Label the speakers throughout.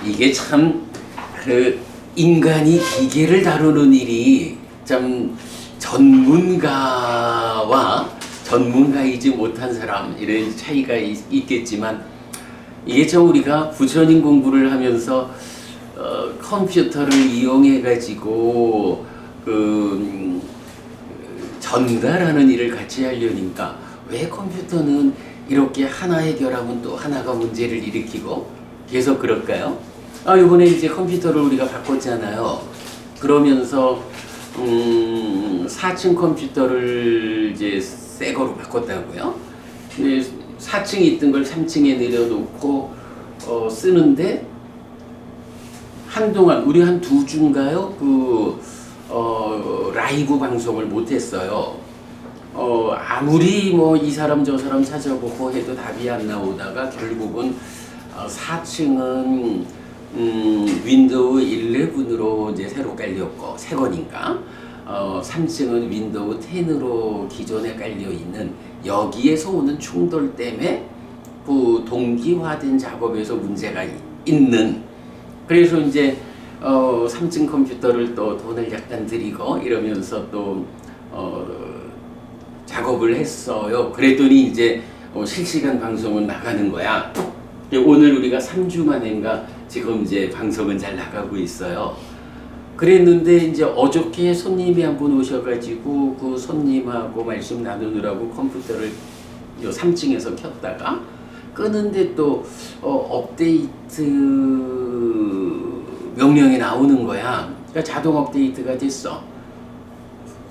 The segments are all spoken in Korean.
Speaker 1: 이게 참 그 인간이 기계를 다루는 일이 참 전문가와 전문가이지 못한 사람 이런 차이가 있겠지만 이게 참 우리가 부처님 공부를 하면서 컴퓨터를 이용해 가지고 전달하는 일을 같이 하려니까 왜 컴퓨터는 이렇게 하나 해결하면 또 하나가 문제를 일으키고 계속 그럴까요? 이번에 이제 컴퓨터를 우리가 바꿨잖아요. 그러면서 4층 컴퓨터를 이제 새 거로 바꿨다고요. 근데 4층에 있던 걸 3층에 내려놓고 쓰는데 한동안 우리 한 2주인가요? 라이브 방송을 못했어요. 아무리 뭐 이 사람 저 사람 찾아보고 해도 답이 안 나오다가 결국은 4층은 윈도우 11으로 이제 새로 깔렸고 새 거니까 3층은 윈도우 10으로 기존에 깔려 있는 여기에서 오는 충돌 때문에 동기화된 작업에서 문제가 있는 그래서 이제 3층 컴퓨터를 또 돈을 약간 들이고 이러면서 또 작업을 했어요. 그랬더니 이제 실시간 방송은 나가는 거야. 오늘 우리가 3주 만인가 지금 이제 방송은 잘 나가고 있어요. 그랬는데 이제 어저께 손님이 한 분 오셔가지고 그 손님하고 말씀 나누느라고 컴퓨터를 요 3층에서 켰다가 끄는데 또 업데이트 명령이 나오는 거야. 그러니까 자동 업데이트가 됐어.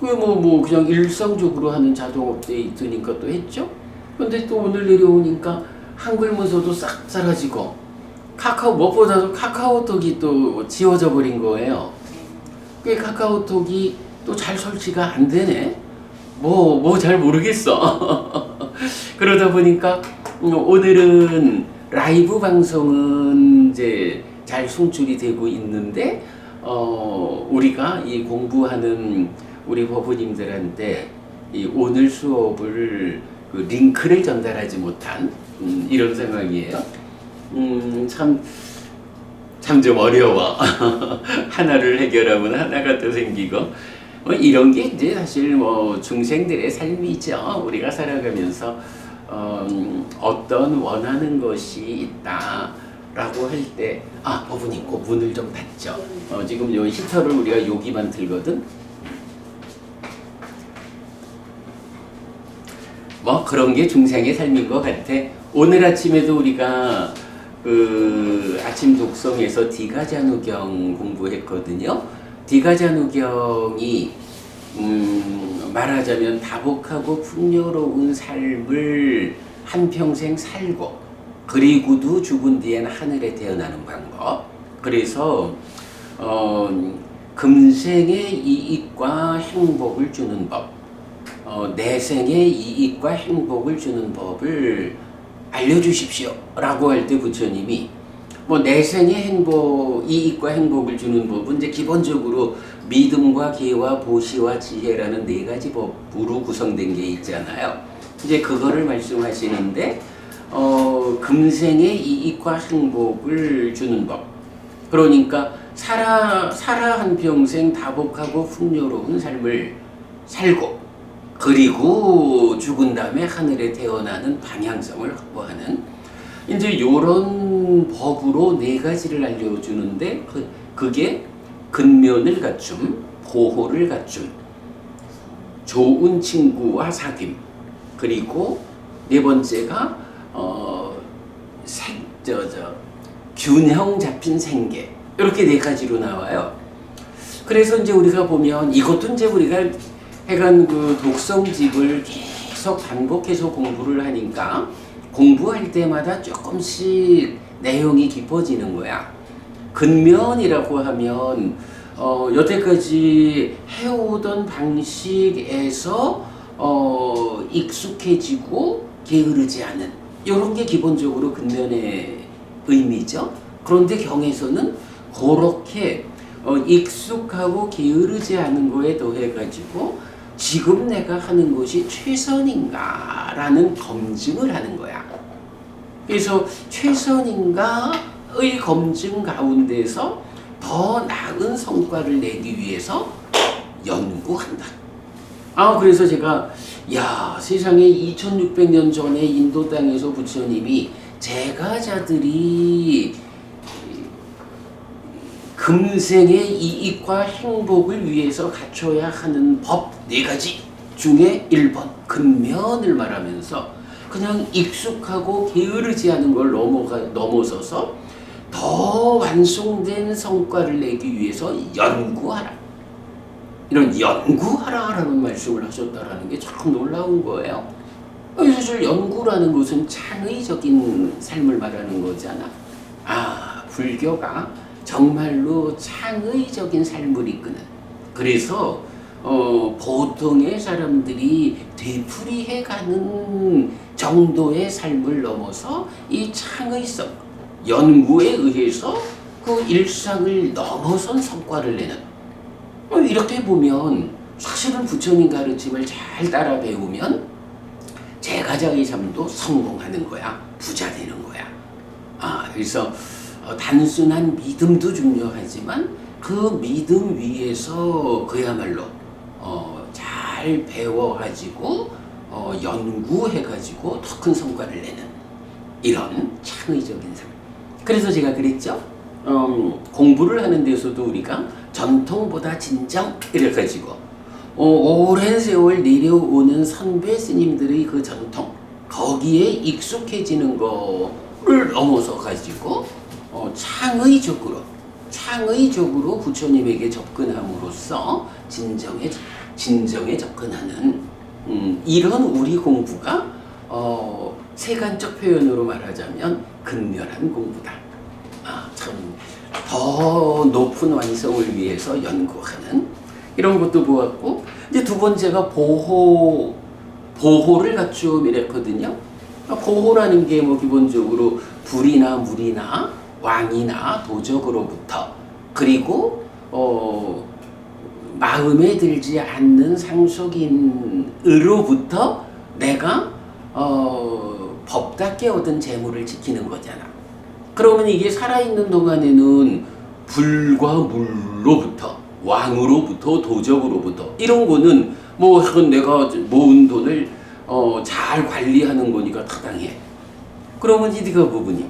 Speaker 1: 그게 그냥 일상적으로 하는 자동 업데이트니까 또 했죠. 근데 또 오늘 내려오니까 한글 문서도 싹 사라지고 무엇보다도 카카오톡이 또 지워져 버린 거예요. 그 카카오톡이 또 잘 설치가 안 되네. 잘 모르겠어. 그러다 보니까 오늘은 라이브 방송은 이제 잘 송출이 되고 있는데 우리가 이 공부하는 우리 법부님들한테 이 오늘 수업을 링크를 전달하지 못한 이런 상황이에요. 참 좀 어려워. 하나를 해결하면 하나가 또 생기고 이런 게 이제 사실 중생들의 삶이죠. 우리가 살아가면서 어떤 원하는 것이 있다라고 할 때 법부님 그 문을 좀 닫죠. 지금 요 히터를 우리가 여기만 들거든. 그런 게 중생의 삶인 것 같아. 오늘 아침에도 우리가 아침 독성에서 디가자누경 공부했거든요. 디가자누경이 말하자면 다복하고 풍요로운 삶을 한평생 살고 그리고도 죽은 뒤엔 하늘에 태어나는 방법. 그래서 금생의 이익과 행복을 주는 법, 내생의 이익과 행복을 주는 법을 알려주십시오 라고 할 때 부처님이 내생의 이익과 행복을 주는 법은 이제 기본적으로 믿음과 기와 보시와 지혜라는 4가지 법으로 구성된 게 있잖아요. 이제 그거를 말씀하시는데 금생의 이익과 행복을 주는 법. 그러니까 살아 한평생 다복하고 풍요로운 삶을 살고 그리고 죽은 다음에 하늘에 태어나는 방향성을 확보하는 이제 요런 법으로 4가지를 알려주는데 그게 근면을 갖춤, 보호를 갖춤, 좋은 친구와 사귐, 그리고 4번째가 균형 잡힌 생계 이렇게 4가지로 나와요. 그래서 이제 우리가 보면 이것도 이제 우리가 해간 독성집을 계속 반복해서 공부를 하니까 공부할 때마다 조금씩 내용이 깊어지는 거야. 근면이라고 하면 여태까지 해오던 방식에서 익숙해지고 게으르지 않은 이런 게 기본적으로 근면의 의미죠. 그런데 경에서는 그렇게 익숙하고 게으르지 않은 거에 더해가지고 지금 내가 하는 것이 최선인가라는 검증을 하는 거야. 그래서 최선인가 검증 가운데서 더 나은 성과를 내기 위해서 연구한다. 그래서 제가 세상에 2600년 전에 인도 땅에서 부처님이 제가자들이 금생의 이익과 행복을 위해서 갖춰야 하는 법 4가지 중에 1번 근면을 말하면서 그냥 익숙하고 게으르지 않은 걸 넘어서서 더 완성된 성과를 내기 위해서 연구하라. 이런 연구하라라는 말씀을 하셨다라는 게 참 놀라운 거예요. 사실 연구라는 것은 창의적인 삶을 말하는 거잖아. 불교가 정말로 창의적인 삶을 이끄는, 그래서 보통의 사람들이 되풀이해가는 정도의 삶을 넘어서 이 창의성, 연구에 의해서 그 일상을 넘어선 성과를 내는, 이렇게 보면 사실은 부처님 가르침을 잘 따라 배우면 제가자의 삶도 성공하는 거야, 부자 되는 거야. 그래서 단순한 믿음도 중요하지만 그 믿음 위에서 그야말로 잘 배워가지고 연구해가지고 더 큰 성과를 내는 이런 창의적인 삶. 그래서 제가 그랬죠. 공부를 하는 데서도 우리가 전통보다 진정 이래가지고 오랜 세월 내려오는 선배 스님들의 그 전통, 거기에 익숙해지는 거를 넘어서 가지고 창의적으로 부처님에게 접근함으로써 진정에 접근하는 이런 우리 공부가 세간적 표현으로 말하자면 근면한 공부다. 참 더 높은 완성을 위해서 연구하는 이런 것도 보았고, 이제 두 번째가 보호를 갖추음 이랬거든요. 보호라는 게 기본적으로 불이나 물이나 왕이나 도적으로부터, 그리고 마음에 들지 않는 상속인으로부터 내가 법답게 얻은 재물을 지키는 거잖아. 그러면 이게 살아있는 동안에는 불과 물로부터, 왕으로부터, 도적으로부터, 이런 거는 내가 모은 돈을 잘 관리하는 거니까 타당해. 그러면 이디가 부분이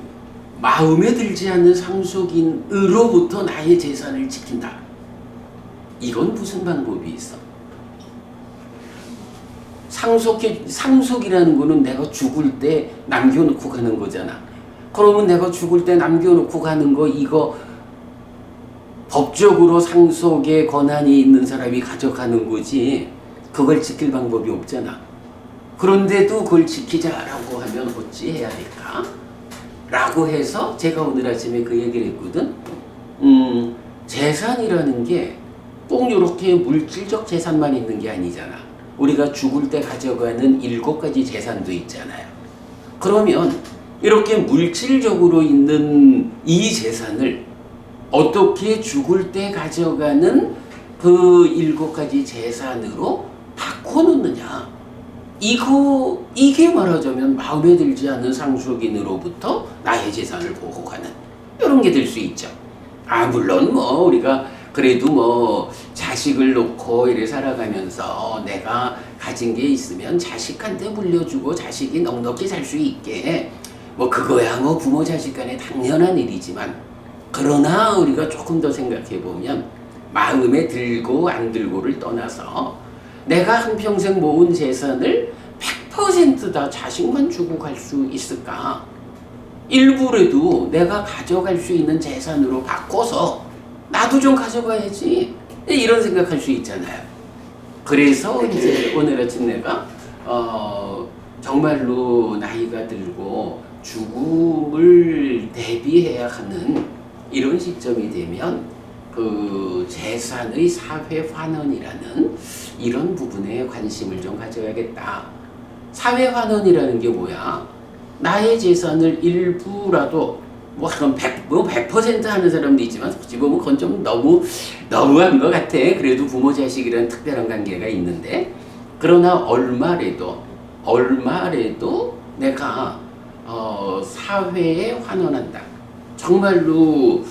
Speaker 1: 마음에 들지 않는 상속인으로부터 나의 재산을 지킨다. 이건 무슨 방법이 있어? 상속이라는 거는 내가 죽을 때 남겨놓고 가는 거잖아. 그러면 내가 죽을 때 남겨놓고 가는 거, 이거 법적으로 상속의 권한이 있는 사람이 가져가는 거지, 그걸 지킬 방법이 없잖아. 그런데도 그걸 지키자라고 하면 어찌해야 될까? 라고 해서 제가 오늘 아침에 그 얘기를 했거든. 재산이라는 게 꼭 이렇게 물질적 재산만 있는 게 아니잖아. 우리가 죽을 때 가져가는 7가지 재산도 있잖아요. 그러면 이렇게 물질적으로 있는 이 재산을 어떻게 죽을 때 가져가는 그 7가지 재산으로 바꿔놓느냐. 이게 말하자면 마음에 들지 않는 상속인으로부터 나의 재산을 보호하는 이런 게 될 수 있죠. 물론 우리가 그래도 자식을 놓고 이래 살아가면서 내가 가진 게 있으면 자식한테 물려주고 자식이 넉넉히 살 수 있게, 그거야 부모 자식 간에 당연한 일이지만, 그러나 우리가 조금 더 생각해 보면 마음에 들고 안 들고를 떠나서 내가 한평생 모은 재산을 100% 다 자식만 주고 갈 수 있을까? 일부라도 내가 가져갈 수 있는 재산으로 바꿔서 나도 좀 가져가야지, 이런 생각할 수 있잖아요. 그래서 이제 오늘 아침 내가 정말로 나이가 들고 죽음을 대비해야 하는 이런 시점이 되면 그 재산의 사회 환원이라는 이런 부분에 관심을 좀 가져야겠다. 사회 환원이라는 게 뭐야? 나의 재산을 일부라도 100% 하는 사람도 있지만 솔직히 보면 그건 좀 너무한 것 같아. 그래도 부모 자식이라는 특별한 관계가 있는데, 그러나 얼마라도 내가 사회에 환원한다. 정말로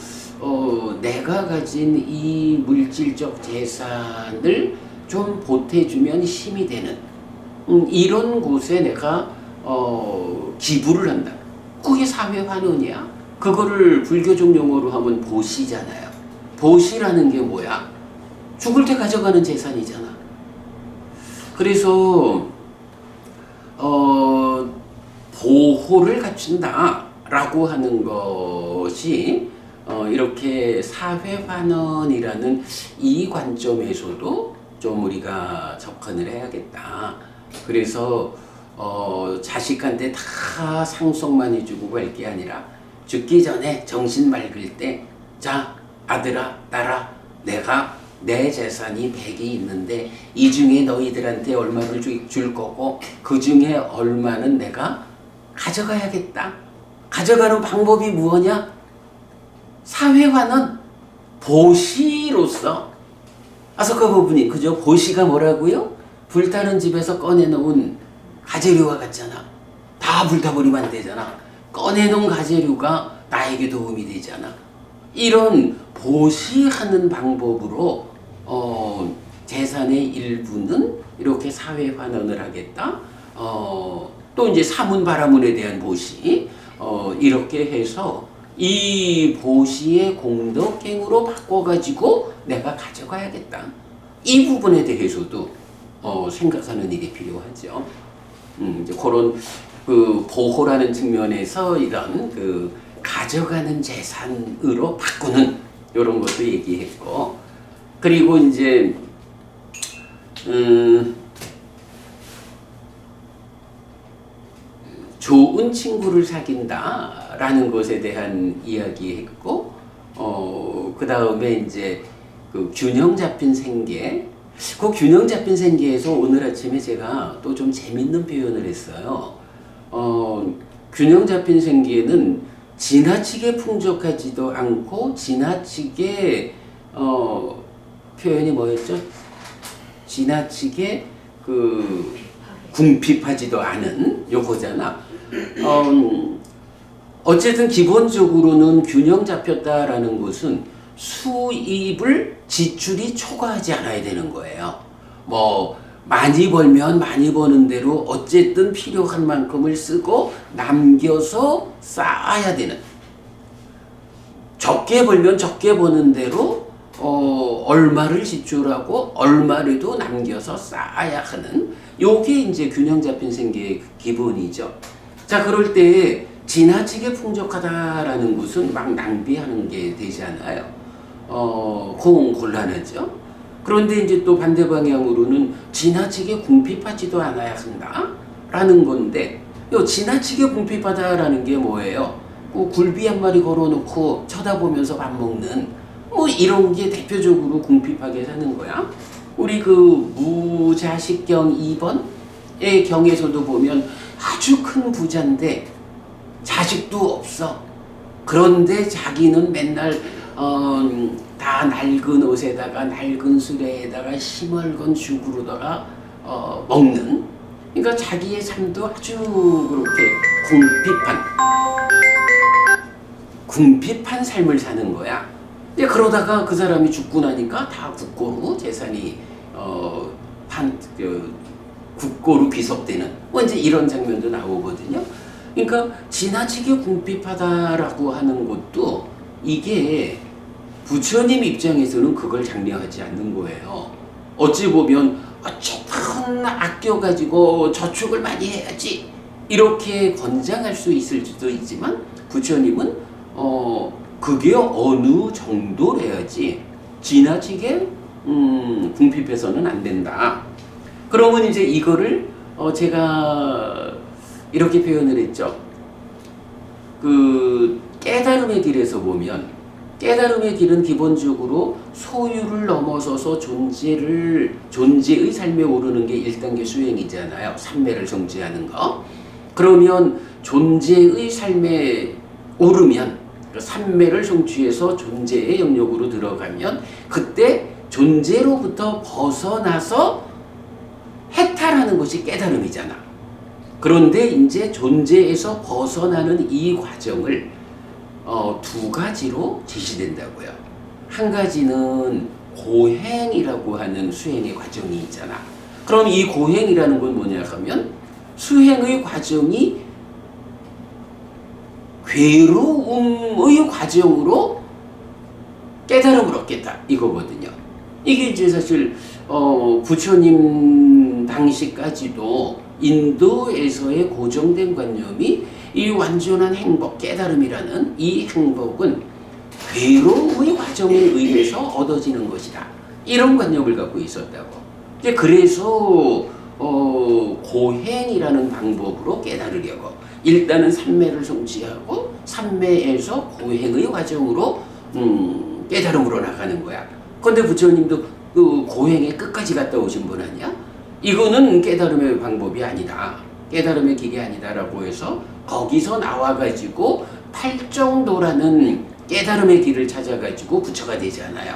Speaker 1: 내가 가진 이 물질적 재산을 좀 보태주면 힘이 되는 이런 곳에 내가 기부를 한다. 그게 사회환원이야. 그거를 불교적 용어로 하면 보시잖아요. 보시라는 게 뭐야? 죽을 때 가져가는 재산이잖아. 그래서 보호를 갖춘다라고 하는 것이 이렇게 사회환원이라는 이 관점에서도 좀 우리가 접근을 해야겠다. 그래서 자식한테 다 상속만 해주고 갈 게 아니라 죽기 전에 정신 맑을 때, 자 아들아 딸아, 내가 내 재산이 100이 있는데 이 중에 너희들한테 얼마를 줄 거고 그 중에 얼마는 내가 가져가야겠다. 가져가는 방법이 무엇이냐? 사회화는 보시로서. 그래서 그 부분이 그죠? 보시가 뭐라고요? 불타는 집에서 꺼내놓은 가재료와 같잖아. 다 불타버리면 안 되잖아. 꺼내놓은 가재료가 나에게 도움이 되잖아. 이런 보시하는 방법으로 재산의 일부는 이렇게 사회환원을 하겠다. 또 이제 사문 바라문에 대한 보시, 이렇게 해서 이 보시의 공덕행으로 바꿔가지고 내가 가져가야겠다. 이 부분에 대해서도 생각하는 일이 필요하죠. 이제 그런 그 보호라는 측면에서 이런 그 가져가는 재산으로 바꾸는 이런 것도 얘기했고, 그리고 이제 좋은 친구를 사귄다라는 것에 대한 이야기했고, 그 다음에 이제 그 균형 잡힌 생계, 그 균형 잡힌 생계에서 오늘 아침에 제가 또 좀 재밌는 표현을 했어요. 균형 잡힌 생계는 지나치게 풍족하지도 않고 지나치게 표현이 뭐였죠? 지나치게 그 궁핍하지도 않은 요거잖아. 어쨌든 기본적으로는 균형 잡혔다라는 것은 수입을 지출이 초과하지 않아야 되는 거예요. 뭐 많이 벌면 많이 버는 대로 어쨌든 필요한 만큼을 쓰고 남겨서 쌓아야 되는, 적게 벌면 적게 버는 대로 얼마를 지출하고 얼마라도 남겨서 쌓아야 하는, 요게 이제 균형 잡힌 생계의 기본이죠. 자, 그럴 때 지나치게 풍족하다라는 것은 막 낭비하는 게 되잖아요. 그건 곤란하죠. 그런데 이제 또 반대 방향으로는 지나치게 궁핍하지도 않아야 한다라는 건데, 요 지나치게 궁핍하다라는 게 뭐예요? 굴비 한 마리 걸어놓고 쳐다보면서 밥 먹는 뭐 이런 게 대표적으로 궁핍하게 사는 거야. 우리 그 무자식경 2번의 경에서도 보면 아주 큰 부자인데 자식도 없어. 그런데 자기는 맨날 다 낡은 옷에다가 낡은 수레에다가 시멀건 죽으로다가 먹는, 그러니까 자기의 삶도 아주 그렇게 궁핍한 삶을 사는 거야. 이제 그러다가 그 사람이 죽고 나니까 다 국고로 재산이 국고로 귀속되는 뭐 이제 이런 장면도 나오거든요. 그러니까 지나치게 궁핍하다라고 하는 것도 이게 부처님 입장에서는 그걸 장려하지 않는 거예요. 어찌 보면 조금 아껴가지고 저축을 많이 해야지 이렇게 권장할 수 있을 수도 있지만, 부처님은 그게 어느 정도래야지 지나치게 궁핍해서는 안 된다. 그러면 이제 이거를 제가 이렇게 표현을 했죠. 그 깨달음의 길에서 보면, 깨달음의 길은 기본적으로 소유를 넘어서서 존재의 삶에 오르는 게 1단계 수행이잖아요. 삼매를 정지하는 거. 그러면 존재의 삶에 오르면, 삼매를 성취해서 존재의 영역으로 들어가면, 그때 존재로부터 벗어나서 해탈하는 것이 깨달음이잖아. 그런데 이제 존재에서 벗어나는 이 과정을 두 가지로 제시된다고요. 한 가지는 고행이라고 하는 수행의 과정이 있잖아. 그럼 이 고행이라는 건 뭐냐 하면 수행의 과정이 괴로움의 과정으로 깨달음을 얻겠다 이거거든요. 이게 이제 사실 부처님 당시까지도 인도에서의 고정된 관념이 이 완전한 행복, 깨달음이라는 이 행복은 괴로움의 과정에 의해서 얻어지는 것이다. 이런 관념을 갖고 있었다고. 이제 그래서 고행이라는 방법으로 깨달으려고 일단은 삼매를 성취하고 삼매에서 고행의 과정으로 깨달음으로 나가는 거야. 그런데 부처님도 그 고행의 끝까지 갔다 오신 분 아니야? 이거는 깨달음의 방법이 아니다. 깨달음의 길이 아니다라고 해서 거기서 나와가지고 팔정도라는 깨달음의 길을 찾아가지고 부처가 되잖아요.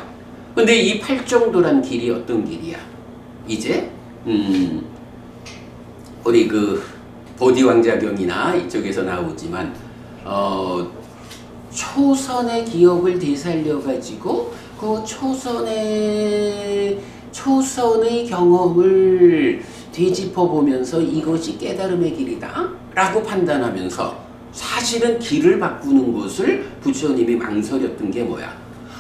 Speaker 1: 근데 이 팔정도란 길이 어떤 길이야? 이제 우리 그 보디왕자경이나 이쪽에서 나오지만 초선의 기억을 되살려가지고 그 초선의 경험을 되짚어 보면서 이것이 깨달음의 길이다 라고 판단하면서 사실은 길을 바꾸는 것을 부처님이 망설였던 게 뭐야?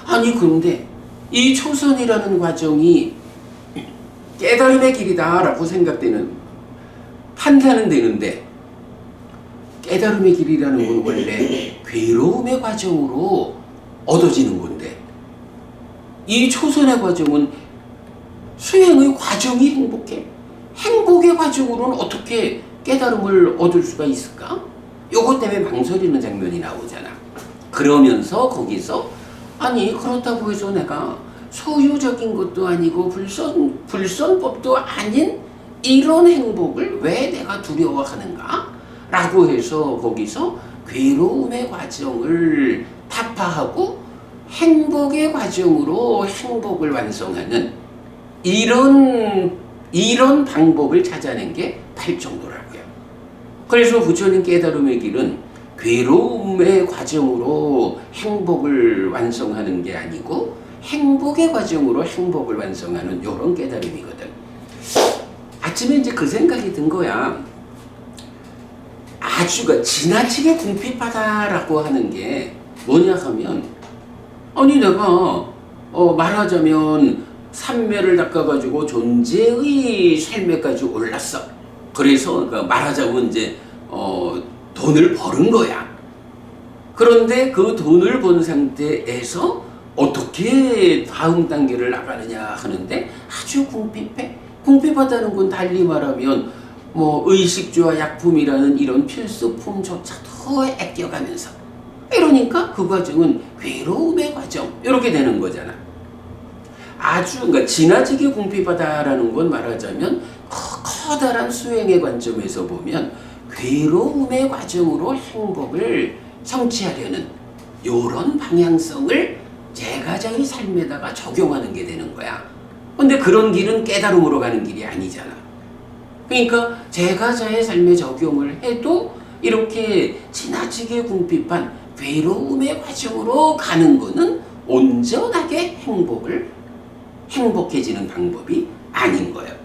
Speaker 1: 아니 근데 이 초선이라는 과정이 깨달음의 길이다 라고 판단은 되는데 깨달음의 길이라는 건 원래 괴로움의 과정으로 얻어지는 건데 이 초선의 과정은 수행의 과정이 행복해. 행복의 과정으로는 어떻게 깨달음을 얻을 수가 있을까? 요것 때문에 망설이는 장면이 나오잖아. 그러면서 거기서 아니 그렇다고 해서 내가 소유적인 것도 아니고 불선법도 아닌 이런 행복을 왜 내가 두려워하는가? 라고 해서 거기서 괴로움의 과정을 타파하고 행복의 과정으로 행복을 완성하는 이런 방법을 찾아낸 게 팔정도라고요. 그래서 부처님 깨달음의 길은 괴로움의 과정으로 행복을 완성하는 게 아니고 행복의 과정으로 행복을 완성하는 이런 깨달음이거든. 아침에 이제 그 생각이 든 거야. 아주가 지나치게 궁핍하다라고 하는 게 뭐냐 하면 아니 내가 말하자면 삼매를 닦아가지고 존재의 삶에까지 올랐어. 그래서 말하자면 이제 돈을 버는 거야. 그런데 그 돈을 번 상태에서 어떻게 다음 단계를 나가느냐 하는데 아주 궁핍해. 궁핍하다는 건 달리 말하면 뭐 의식주와 약품이라는 이런 필수품조차도 아껴가면서 이러니까 그 과정은 괴로움의 과정 이렇게 되는 거잖아. 그러니까 지나치게 궁핍하다라는 건 말하자면 커다란 수행의 관점에서 보면 괴로움의 과정으로 행복을 성취하려는 이런 방향성을 제가자의 삶에다가 적용하는 게 되는 거야. 근데 그런 길은 깨달음으로 가는 길이 아니잖아. 그러니까 제가자의 삶에 적용을 해도 이렇게 지나치게 궁핍한 괴로움의 과정으로 가는 거는 온전하게 행복해지는 방법이 아닌 거예요.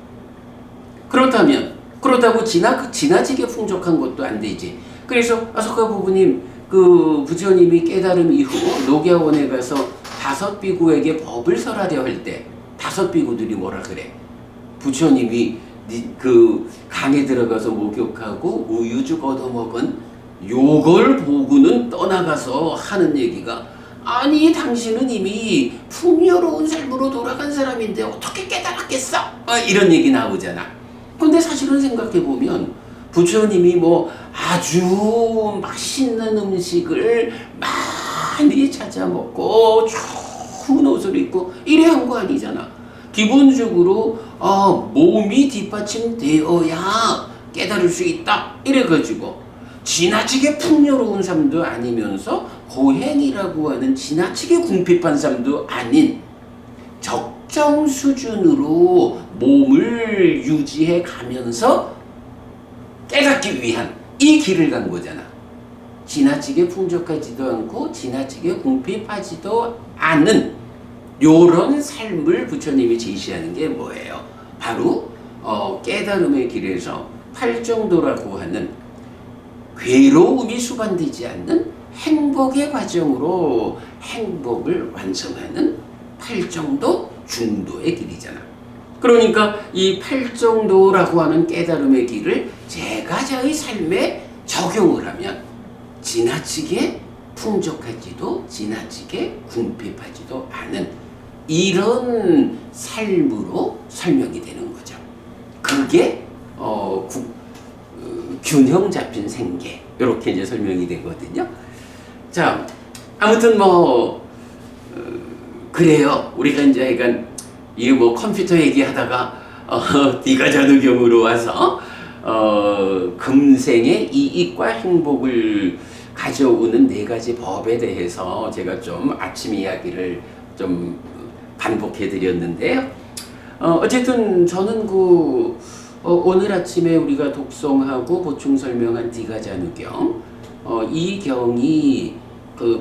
Speaker 1: 그렇다고 지나치게 풍족한 것도 안 되지. 그래서 아소카 부부님 그 부처님이 깨달음 이후 녹야원에 가서 5비구에게 법을 설하려 할 때 5비구들이 뭐라 그래? 부처님이 그 강에 들어가서 목욕하고 우유죽 얻어먹은 요걸 보고는 떠나가서 하는 얘기가 아니 당신은 이미 풍요로운 삶으로 돌아간 사람인데 어떻게 깨달았겠어? 이런 얘기 나오잖아. 근데 사실은 생각해보면 부처님이 뭐 아주 맛있는 음식을 많이 찾아 먹고 좋은 옷을 입고 이래 한 거 아니잖아. 기본적으로 몸이 뒷받침되어야 깨달을 수 있다 이래가지고 지나치게 풍요로운 삶도 아니면서 고행이라고 하는 지나치게 궁핍한 삶도 아닌 적정 수준으로 몸을 유지해 가면서 깨닫기 위한 이 길을 간 거잖아. 지나치게 풍족하지도 않고 지나치게 궁핍하지도 않은 요런 삶을 부처님이 제시하는 게 뭐예요? 바로 깨달음의 길에서 팔정도라고 하는 괴로움이 수반되지 않는 행복의 과정으로 행복을 완성하는 팔정도 중도의 길이잖아. 그러니까 이 팔정도라고 하는 깨달음의 길을 제가자의 삶에 적용을 하면 지나치게 풍족하지도 지나치게 궁핍하지도 않은 이런 삶으로 설명이 되는 거죠. 그게 균형 잡힌 생계 이렇게 이제 설명이 되거든요. 자, 아무튼 그래요. 우리가 이제 약간 이 컴퓨터 얘기하다가 디가자누경으로 와서 금생의 이익과 행복을 가져오는 4가지 법에 대해서 제가 좀 아침 이야기를 좀 반복해 드렸는데요. 어쨌든 저는 오늘 아침에 우리가 독송하고 보충 설명한 디가자누경 이 경이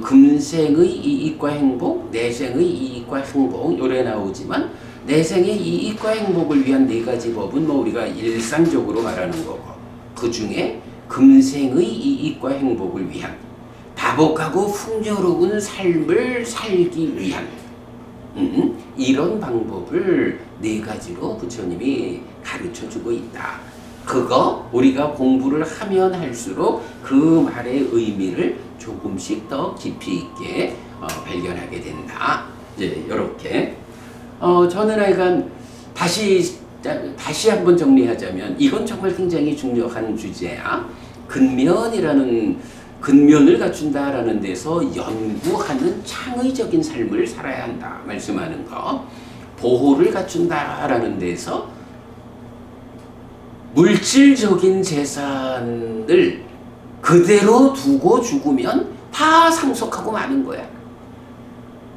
Speaker 1: 금생의 이익과 행복, 내생의 이익과 행복 요래 나오지만 내생의 이익과 행복을 위한 4가지 법은 우리가 일상적으로 말하는 거고 그 중에 금생의 이익과 행복을 위한 다복하고 풍요로운 삶을 살기 위한 이런 방법을 4가지로 부처님이 가르쳐주고 있다. 그거 우리가 공부를 하면 할수록 그 말의 의미를 조금씩 더 깊이 있게 발견하게 된다. 이제 이렇게 저는 하여간 다시 한번 정리하자면 이건 정말 굉장히 중요한 주제야. 근면을 갖춘다라는 데서 연구하는 창의적인 삶을 살아야 한다 말씀하는 거. 보호를 갖춘다라는 데서 물질적인 재산을 그대로 두고 죽으면 다 상속하고 마는 거야.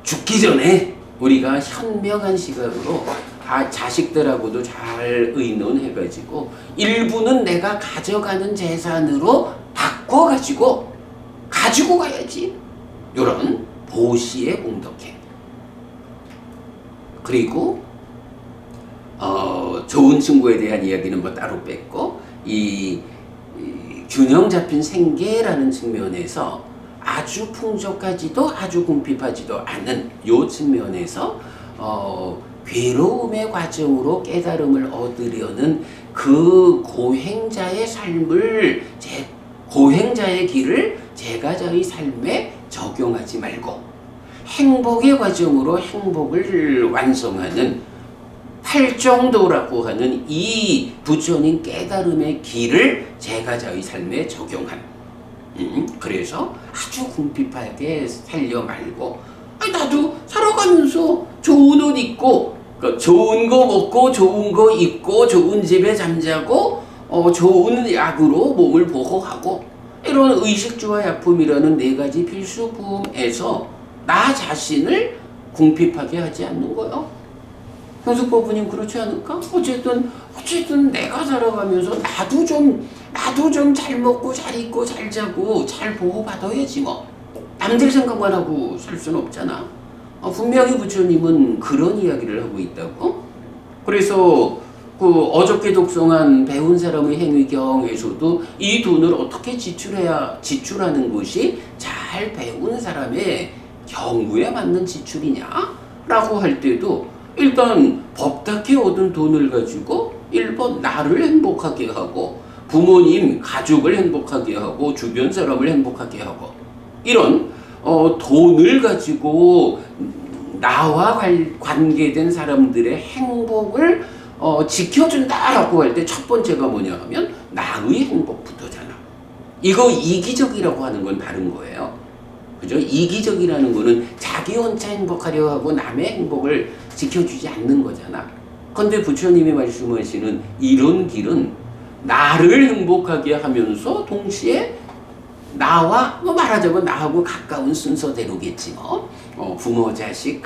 Speaker 1: 죽기 전에 우리가 현명한 시각으로 자식들하고도 잘 의논해가지고 일부는 내가 가져가는 재산으로 바꿔가지고 가지고 가야지. 이런 보시의 공덕행. 그리고 좋은 친구에 대한 이야기는 따로 뺐고 이 균형 잡힌 생계라는 측면에서 아주 풍족하지도 아주 궁핍하지도 않은 요 측면에서 괴로움의 과정으로 깨달음을 얻으려는 그 고행자의 고행자의 길을 제가자의 삶에 적용하지 말고 행복의 과정으로 행복을 완성하는 팔정도라고 하는 이 부처님 깨달음의 길을 제가자의 삶에 적용한 그래서 아주 궁핍하게 살려 말고 나도 살아가면서 좋은 옷 입고 좋은 거 먹고 좋은 거 입고 좋은 집에 잠자고 좋은 약으로 몸을 보호하고 이런 의식주와 약품이라는 4가지 필수품에서 나 자신을 궁핍하게 하지 않는 거요. 현숙법부님 그렇지 않을까? 어쨌든 내가 살아가면서 나도 좀 잘 먹고 잘 입고 잘 자고 잘 보호받아야지 뭐. 남들 생각만 하고 살 수는 없잖아. 분명히 부처님은 그런 이야기를 하고 있다고. 그래서 어저께 독송한 배운 사람의 행위경에서도 이 돈을 어떻게 지출하는 것이 잘 배운 사람의 경우에 맞는 지출이냐라고 할 때도 일단 법답게 얻은 돈을 가지고 1번 나를 행복하게 하고 부모님, 가족을 행복하게 하고 주변 사람을 행복하게 하고 이런 돈을 가지고 나와 관계된 사람들의 행복을 지켜준다라고 할 때 첫 번째가 뭐냐 하면 나의 행복부터잖아. 이거 이기적이라고 하는 건 다른 거예요. 그죠? 이기적이라는 거는 자기 혼자 행복하려 하고 남의 행복을 지켜주지 않는 거잖아. 근데 부처님이 말씀하시는 이런 길은 나를 행복하게 하면서 동시에 나와 말하자면 나하고 가까운 순서대로겠지 부모, 자식,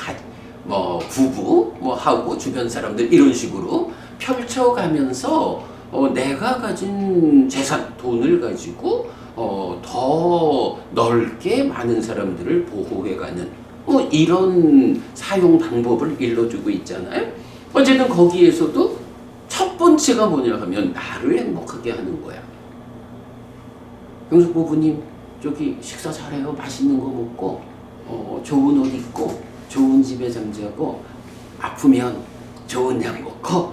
Speaker 1: 부부 하고 주변 사람들 이런 식으로 펼쳐가면서 내가 가진 재산, 돈을 가지고 더 넓게 많은 사람들을 보호해가는 뭐 이런 사용 방법을 일러주고 있잖아요. 어쨌든 거기에서도 첫 번째가 뭐냐 하면 나를 행복하게 하는 거야. 영숙 부부님 저기 식사 잘해요. 맛있는 거 먹고 좋은 옷 입고 좋은 집에 잠자고 아프면 좋은 약 먹고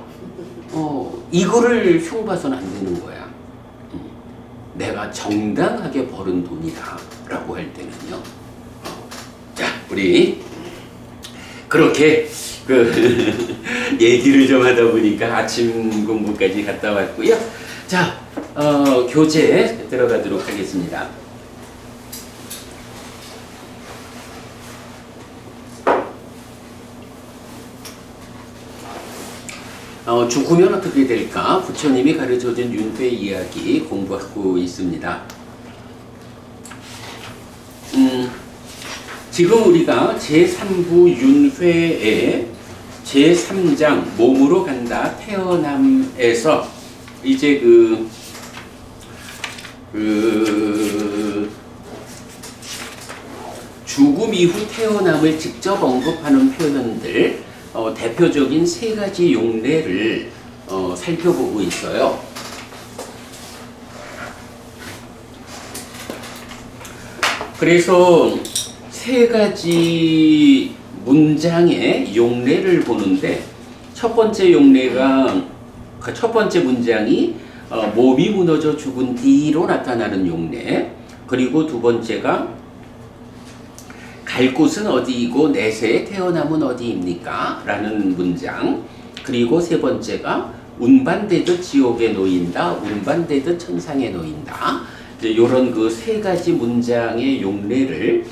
Speaker 1: 이거를 흉봐서는 안 되는 거야. 내가 정당하게 벌은 돈이다 라고 할 때는요. 자, 우리 그렇게 얘기를 좀 하다 보니까 아침 공부까지 갔다 왔고요. 자, 교재 들어가도록 하겠습니다. 죽으면 어떻게 될까? 부처님이 가르쳐준 윤회 이야기 공부하고 있습니다. 지금 우리가 제3부 윤회의 제3장 몸으로 간다 태어남에서 이제 죽음 이후 태어남을 직접 언급하는 표현들 대표적인 세 가지 용례를 살펴보고 있어요. 그래서 세 가지 문장의 용례를 보는데 첫 번째 용례가 첫 번째 문장이 몸이 무너져 죽은 뒤로 나타나는 용례, 그리고 두 번째가 갈 곳은 어디이고 내세에 태어남은 어디입니까? 라는 문장, 그리고 세 번째가 운반되듯 지옥에 놓인다, 운반되듯 천상에 놓인다. 이런 그 세 가지 문장의 용례를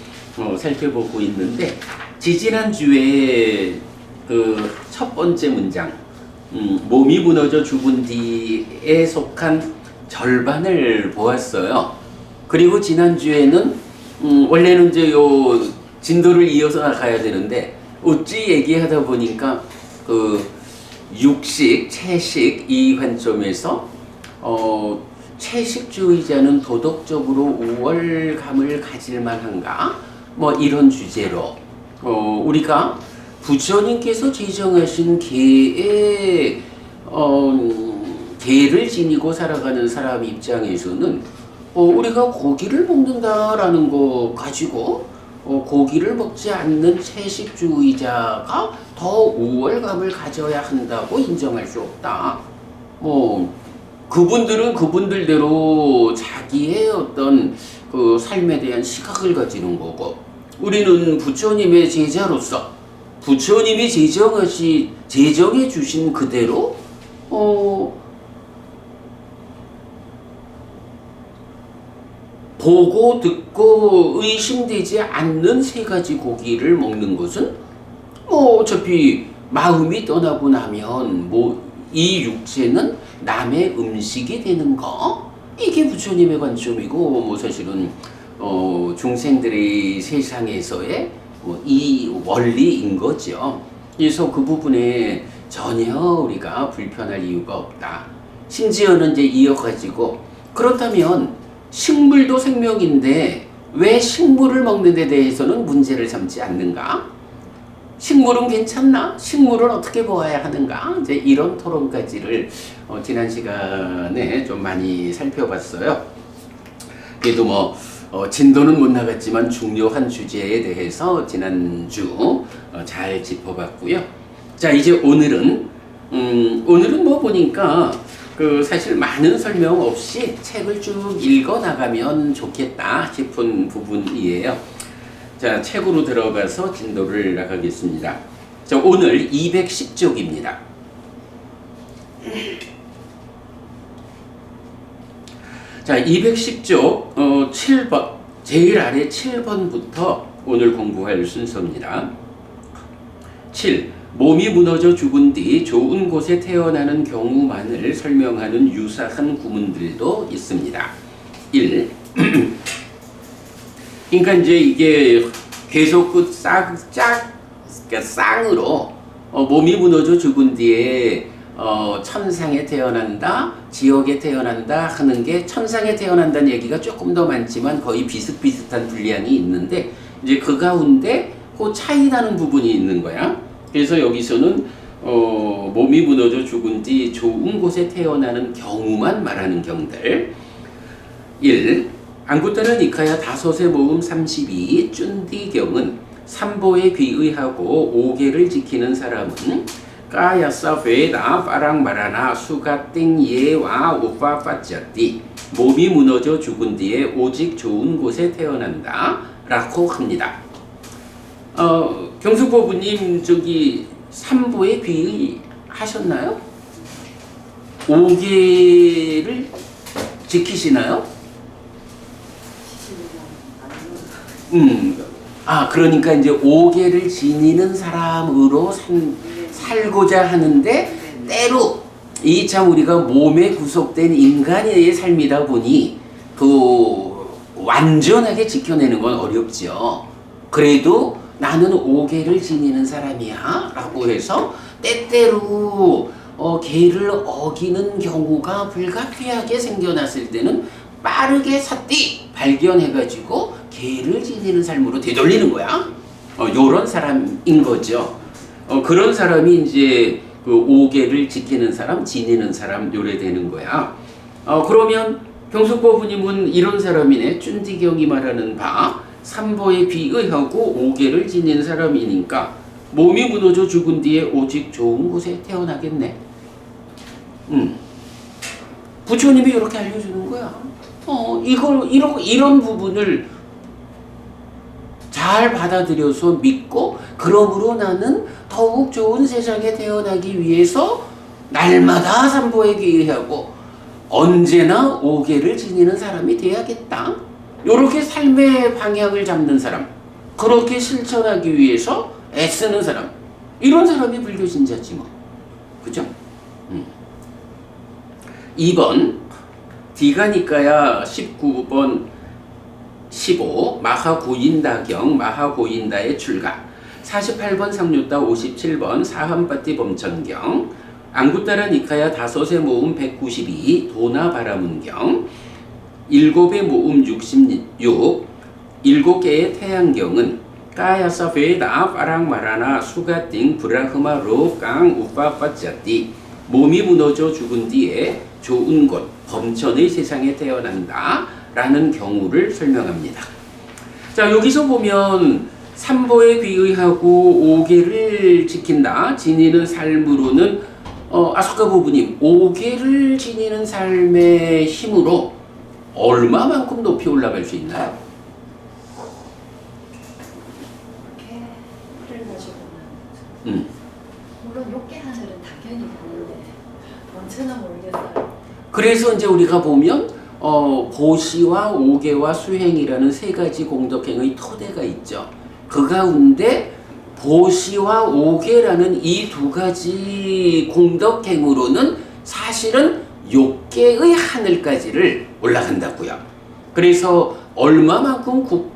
Speaker 1: 살펴보고 있는데, 지지난주에 그 첫 번째 문장 몸이 무너져 죽은 뒤에 속한 절반을 보았어요. 그리고 지난주에는 원래는 이제 요 진도를 이어서 나가야 되는데 어찌 얘기하다 보니까 그 육식, 채식 이 관점에서 채식주의자는 도덕적으로 우월감을 가질 만한가? 뭐 이런 주제로 우리가 부처님께서 제정하신 계를 지니고 살아가는 사람 입장에서는 우리가 고기를 먹는다라는 거 가지고 고기를 먹지 않는 채식주의자가 더 우월감을 가져야 한다고 인정할 수 없다. 그분들은 그분들대로 자기의 어떤 그 삶에 대한 시각을 가지는 거고, 우리는 부처님의 제자로서 부처님이 제정해 주신 그대로 보고 듣고 의심되지 않는 세 가지 고기를 먹는 것은 어차피 마음이 떠나고 나면 이 육체는 남의 음식이 되는 거, 이게 부처님의 관점이고 사실은 중생들의 세상에서의 이 원리인 거죠. 그래서 그 부분에 전혀 우리가 불편할 이유가 없다. 심지어는 이제 이어가지고, 그렇다면 식물도 생명인데 왜 식물을 먹는 데 대해서는 문제를 삼지 않는가? 식물은 괜찮나? 식물은 어떻게 보아야 하는가? 이제 이런 토론까지를 지난 시간에 좀 많이 살펴봤어요. 그래도 진도는 못 나갔지만 중요한 주제에 대해서 지난주 잘 짚어봤고요. 자, 이제 오늘은 보니까 사실 많은 설명 없이 책을 쭉 읽어 나가면 좋겠다 싶은 부분이에요. 자, 책으로 들어가서 진도를 나가겠습니다. 자, 오늘 210쪽입니다. 자, 210쪽 7번, 제일 아래 7번부터 오늘 공부할 순서입니다. 7. 몸이 무너져 죽은 뒤 좋은 곳에 태어나는 경우만을 설명하는 유사한 구문들도 있습니다. 1. 그러니까 이제 이게 계속 쌍으로 몸이 무너져 죽은 뒤에 천상에 태어난다, 지옥에 태어난다 하는 게 천상에 태어난다는 얘기가 조금 더 많지만 거의 비슷비슷한 분량이 있는데 이제 그 가운데 그 차이 나는 부분이 있는 거야. 그래서 여기서는 몸이 무너져 죽은 뒤 좋은 곳에 태어나는 경우만 말하는 경들. 1. 안구따는 이카야 다섯의 모음 32 쭌디경은 삼보에 귀의하고 5개를 지키는 사람은 까야사 베다 파랑 마라나 수가땡 예와 우파 파짜띠 몸이 무너져 죽은 뒤에 오직 좋은 곳에 태어난다 라고 합니다. 경숙보부님 저기 삼보에 귀의하셨나요? 5개를 지키시나요? 그러니까 이제 5개를 지니는 사람으로 살고자 하는데 때로 이 참 우리가 몸에 구속된 인간의 삶이다 보니 그 완전하게 지켜내는 건 어렵죠. 그래도 나는 5개를 지니는 사람이야 라고 해서 때때로 계를 어기는 경우가 불가피하게 생겨났을 때는 빠르게 삿띠 발견해가지고 계를 지니는 삶으로 되돌리는 거야. 요런 사람인 거죠. 그런 사람이 이제 그 5개를 지키는 사람, 지니는 사람 요래 되는 거야. 그러면 경숙보부님은 이런 사람이네. 쭌디경이 말하는 바 삼보에 귀의하고 5개를 지니는 사람이니까 몸이 무너져 죽은 뒤에 오직 좋은 곳에 태어나겠네. 부처님이 이렇게 알려주는 거야. 이런 부분을 잘 받아들여서 믿고 그러므로 나는 더욱 좋은 세상에 태어나기 위해서 날마다 삼보에 귀의하고 언제나 5개를 지니는 사람이 돼야겠다. 이렇게 삶의 방향을 잡는 사람, 그렇게 실천하기 위해서 애쓰는 사람, 이런 사람이 불교신자지 뭐. 그죠? 2번 디가니까야 19번 15 마하고인다경 마하고인다의 출가 48번 상류다 57번 사함바띠 범천경 안구따라 니카야 다섯의 모음 192 도나바라문경 7의 모음 66 7개의 태양경은 까야사 베다 파랑 마라나 수가띵 브라흐마로 깡 우파파짜띠 몸이 무너져 죽은 뒤에 좋은 곳 범천의 세상에 태어난다 라는 경우를 설명합니다. 자, 여기서 보면 삼보에 귀의하고 5개를 지킨다 지니는 삶으로는 아소카 부부님 5개를 지니는 삶의 힘으로 얼마만큼 높이 올라갈 수 있나요?
Speaker 2: 그렇게 가지고는 물론 6개 하늘은 당연히 보는데 언제나 모르겠어요.
Speaker 1: 그래서 이제 우리가 보면 보시와 5개와 수행이라는 세 가지 공덕행의 토대가 있죠. 그 가운데 보시와 5개라는 이 두 가지 공덕행으로는 사실은 6개의 하늘까지를 올라간다고요. 그래서 얼마만큼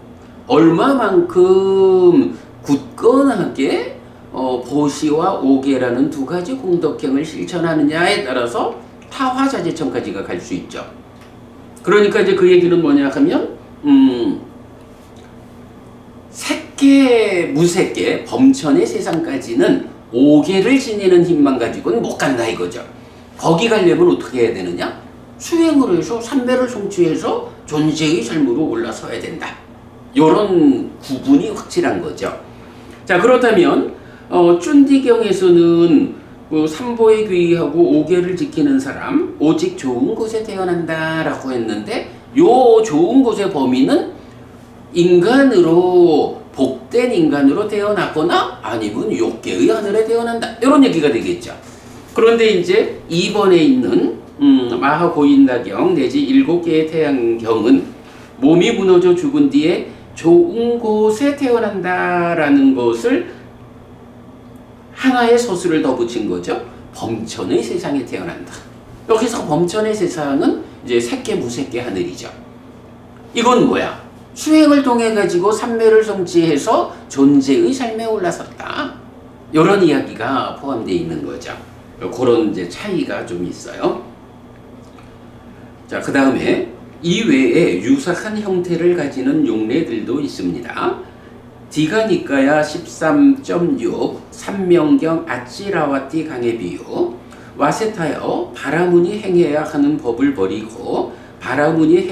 Speaker 1: 굳건하게 보시와 5개라는 두 가지 공덕행을 실천하느냐에 따라서 타화자재천까지가 갈 수 있죠. 그러니까 이제 그 얘기는 뭐냐 하면 색계 무색계 범천의 세상까지는 5개를 지니는 힘만 가지고는 못 간다 이거죠. 거기 가려면 어떻게 해야 되느냐? 수행으로 해서 삼배를 성취해서 존재의 삶으로 올라서야 된다. 이런 구분이 확실한 거죠. 자, 그렇다면 쭌디경에서는 삼보에 귀의하고 5개를 지키는 사람 오직 좋은 곳에 태어난다 라고 했는데 요 좋은 곳의 범위는 인간으로 복된 인간으로 태어났거나 아니면 6개의 하늘에 태어난다 이런 얘기가 되겠죠. 그런데 이제 2번에 있는 마하고인다경 내지 7개의 태양경은 몸이 무너져 죽은 뒤에 좋은 곳에 태어난다라는 것을 하나의 서술을 더 붙인 거죠. 범천의 세상에 태어난다. 여기서 범천의 세상은 이제 색계 무색계 하늘이죠. 이건 뭐야? 수행을 통해 가지고 삼매를 성취해서 존재의 삶에 올라섰다. 이런 이야기가 포함되어 있는 거죠. 그런 이제 차이가 좀 있어요. 자, 그 다음에 이외에 유사한 형태를 가지는 용례들도 있습니다. 디가니까야 13.6 삼명경 아찌라와티 강의 비유 와세타여 바라문이 행해야 하는 법을 버리고 바라문이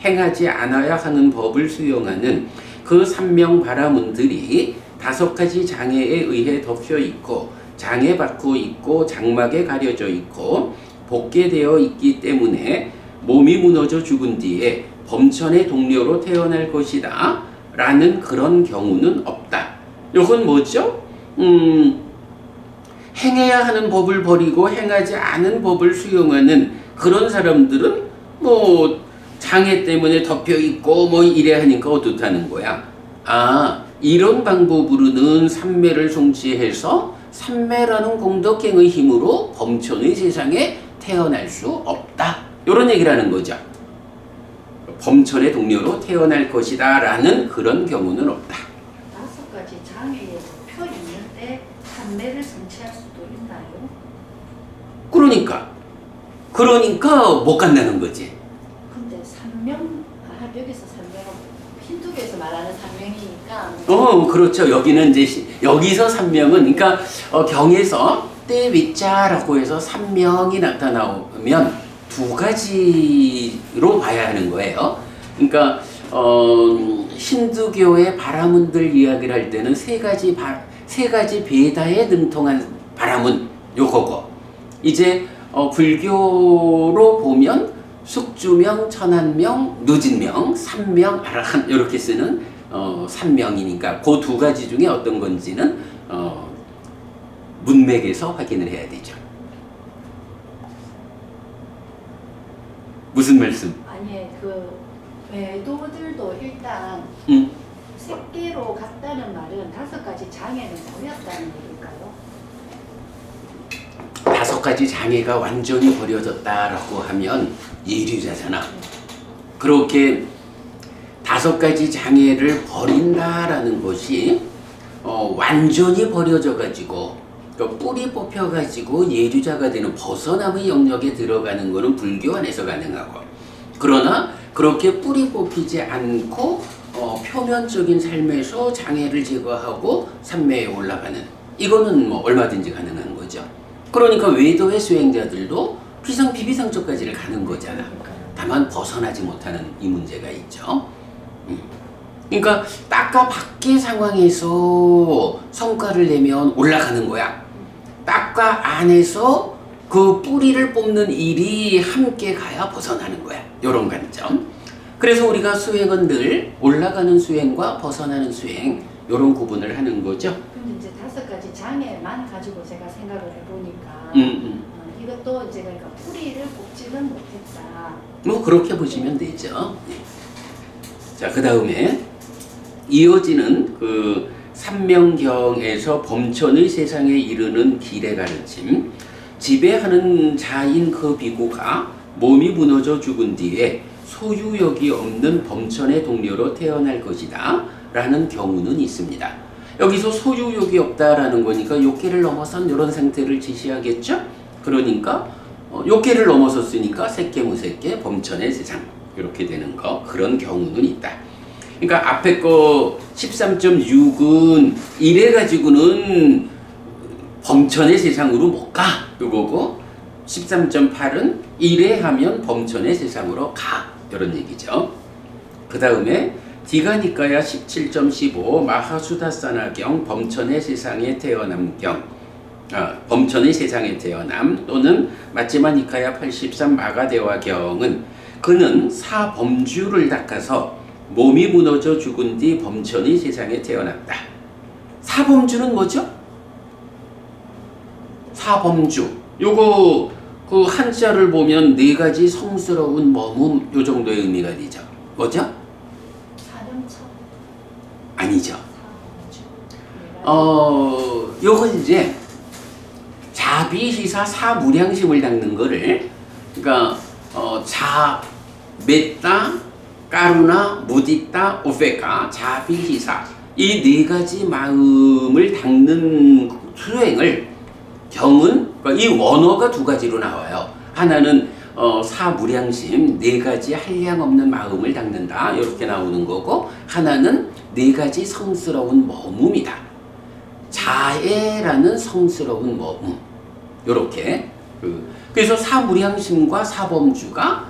Speaker 1: 행하지 않아야 하는 법을 수용하는 그 삼명 바라문들이 5가지 장애에 의해 덮여 있고 장애받고 있고 장막에 가려져 있고 복개되어 있기 때문에 몸이 무너져 죽은 뒤에 범천의 동료로 태어날 것이다 라는 그런 경우는 없다. 이건 뭐죠? 행해야 하는 법을 버리고 행하지 않은 법을 수용하는 그런 사람들은 뭐 장애 때문에 덮여 있고 뭐 이래 하니까 어떻다는 거야. 아, 이런 방법으로는 삼매를 성취해서 삼매라는 공덕행의 힘으로 범천의 세상에 태어날 수 없다. 이런 얘기를 하는 거죠. 범천의 동료로 태어날 것이다 라는 그런 경우는 없다.
Speaker 2: 5가지 장애에 펴 있는데 삼매를 성취할 수도 있나요?
Speaker 1: 그러니까 못 간다는 거지.
Speaker 2: 근데 삼명, 여기서 삼명은 힌두교에서 말하는 삼명이니까.
Speaker 1: 그렇죠. 여기는 이제 여기서 삼명은 그러니까 경에서 때 위자라고 해서 삼명이 나타나면 2가지로 봐야 하는 거예요. 그러니까 힌두교의 바라문들 이야기를 할 때는 세 가지 베다에 능통한 바라문 요거고 이제 불교로 보면 숙주명, 천안명, 누진명, 삼명, 아라한 이렇게 쓰는 삼명이니까 그 2가지 중에 어떤 건지는 문맥에서 확인을 해야 되죠. 무슨 말씀?
Speaker 2: 아니 그 외도들도 일단 새끼로 갔다는 말은 5가지 장애는 버렸다는 얘기일까요?
Speaker 1: 5가지 장애가 완전히 버려졌다라고 하면 예류자잖아. 그렇게 5가지 장애를 버린다라는 것이 완전히 버려져 가지고 뿌리 뽑혀 가지고 예류자가 되는 벗어남의 영역에 들어가는 것은 불교 안에서 가능하고 그러나 그렇게 뿌리 뽑히지 않고 표면적인 삶에서 장애를 제거하고 삼매에 올라가는 이거는 뭐 얼마든지 가능한 거죠. 그러니까 외도의 수행자들도 비비상처까지를 가는 거잖아. 다만 벗어나지 못하는 이 문제가 있죠. 그러니까 딱가 밖의 상황에서 성과를 내면 올라가는 거야. 딱가 안에서 그 뿌리를 뽑는 일이 함께 가야 벗어나는 거야. 요런 관점. 그래서 우리가 수행은 늘 올라가는 수행과 벗어나는 수행 요런 구분을 하는 거죠.
Speaker 2: 근데 이제 5가지 장애만 가지고 제가 생각을 해보니까 이것도 이제 그러니까 뿌리를 뽑지는 못했다.
Speaker 1: 뭐 그렇게 보시면 되죠. 자, 그 다음에 이어지는 그 삼명경에서 범천의 세상에 이르는 길의 가르침. 지배하는 자인 그 비구가 몸이 무너져 죽은 뒤에 소유욕이 없는 범천의 동료로 태어날 것이다 라는 경우는 있습니다. 여기서 소유욕이 없다라는 거니까 욕계를 넘어선 이런 상태를 지시하겠죠. 그러니까 욕계를 넘어섰으니까 색계 무색계 범천의 세상 이렇게 되는 거 그런 경우는 있다. 그러니까 앞에 거 13.6은 이래 가지고는 범천의 세상으로 못 가 요거고 13.8은 이래 하면 범천의 세상으로 가 이런 얘기죠. 그 다음에 디가니까야 17.15 마하수다사나경 범천의 세상에 태어남경 범천의 세상에 태어남 또는 마찌마니카야 83 마가대화경은 그는 사범주를 닦아서 몸이 무너져 죽은 뒤 범천의 세상에 태어났다. 사범주는 뭐죠? 사범주. 요거 그 한자를 보면 4가지 성스러운 머문 요 정도의 의미가 되죠. 뭐죠?
Speaker 2: 사령처.
Speaker 1: 아니죠.
Speaker 2: 사범주.
Speaker 1: 요건 이제 자비시사 사무량심을 닦는 거를 그러니까 자, 메따, 까루나, 무디따, 오페카, 자비시사 이 4가지 마음을 닦는 수행을 경은 그러니까 이 원어가 두 가지로 나와요. 하나는 사무량심, 네 가지 한량 없는 마음을 닦는다 이렇게 나오는 거고, 하나는 네 가지 성스러운 머움이다. 자애라는 성스러운 머움. 이렇게 그래서 사무량심과 사범주가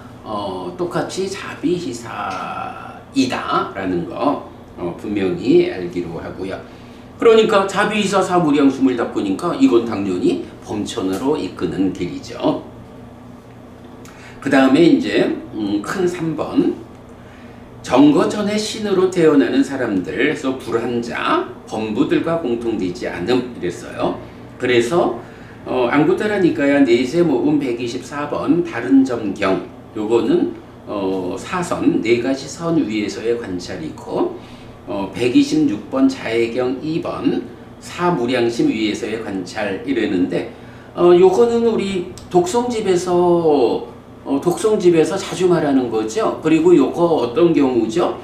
Speaker 1: 똑같이 자비희사이다라는 거 분명히 알기로 하고요. 그러니까 자비희사 사무량심을 닦으니까 이건 당연히 범천으로 이끄는 길이죠. 그 다음에 이제 큰 3번 정거전의 신으로 태어나는 사람들, 그래서 불한자, 범부들과 공통되지 않음 이랬어요. 그래서 앙구타라 니까야 네세 모음 124번 다른 점경, 요거는 사선 네 가지 선 위에서의 관찰이고, 126번 자해경 2번 사무량심 위에서의 관찰 이랬는데, 요거는 우리 독송집에서 자주 말하는 거죠. 그리고 요거 어떤 경우죠?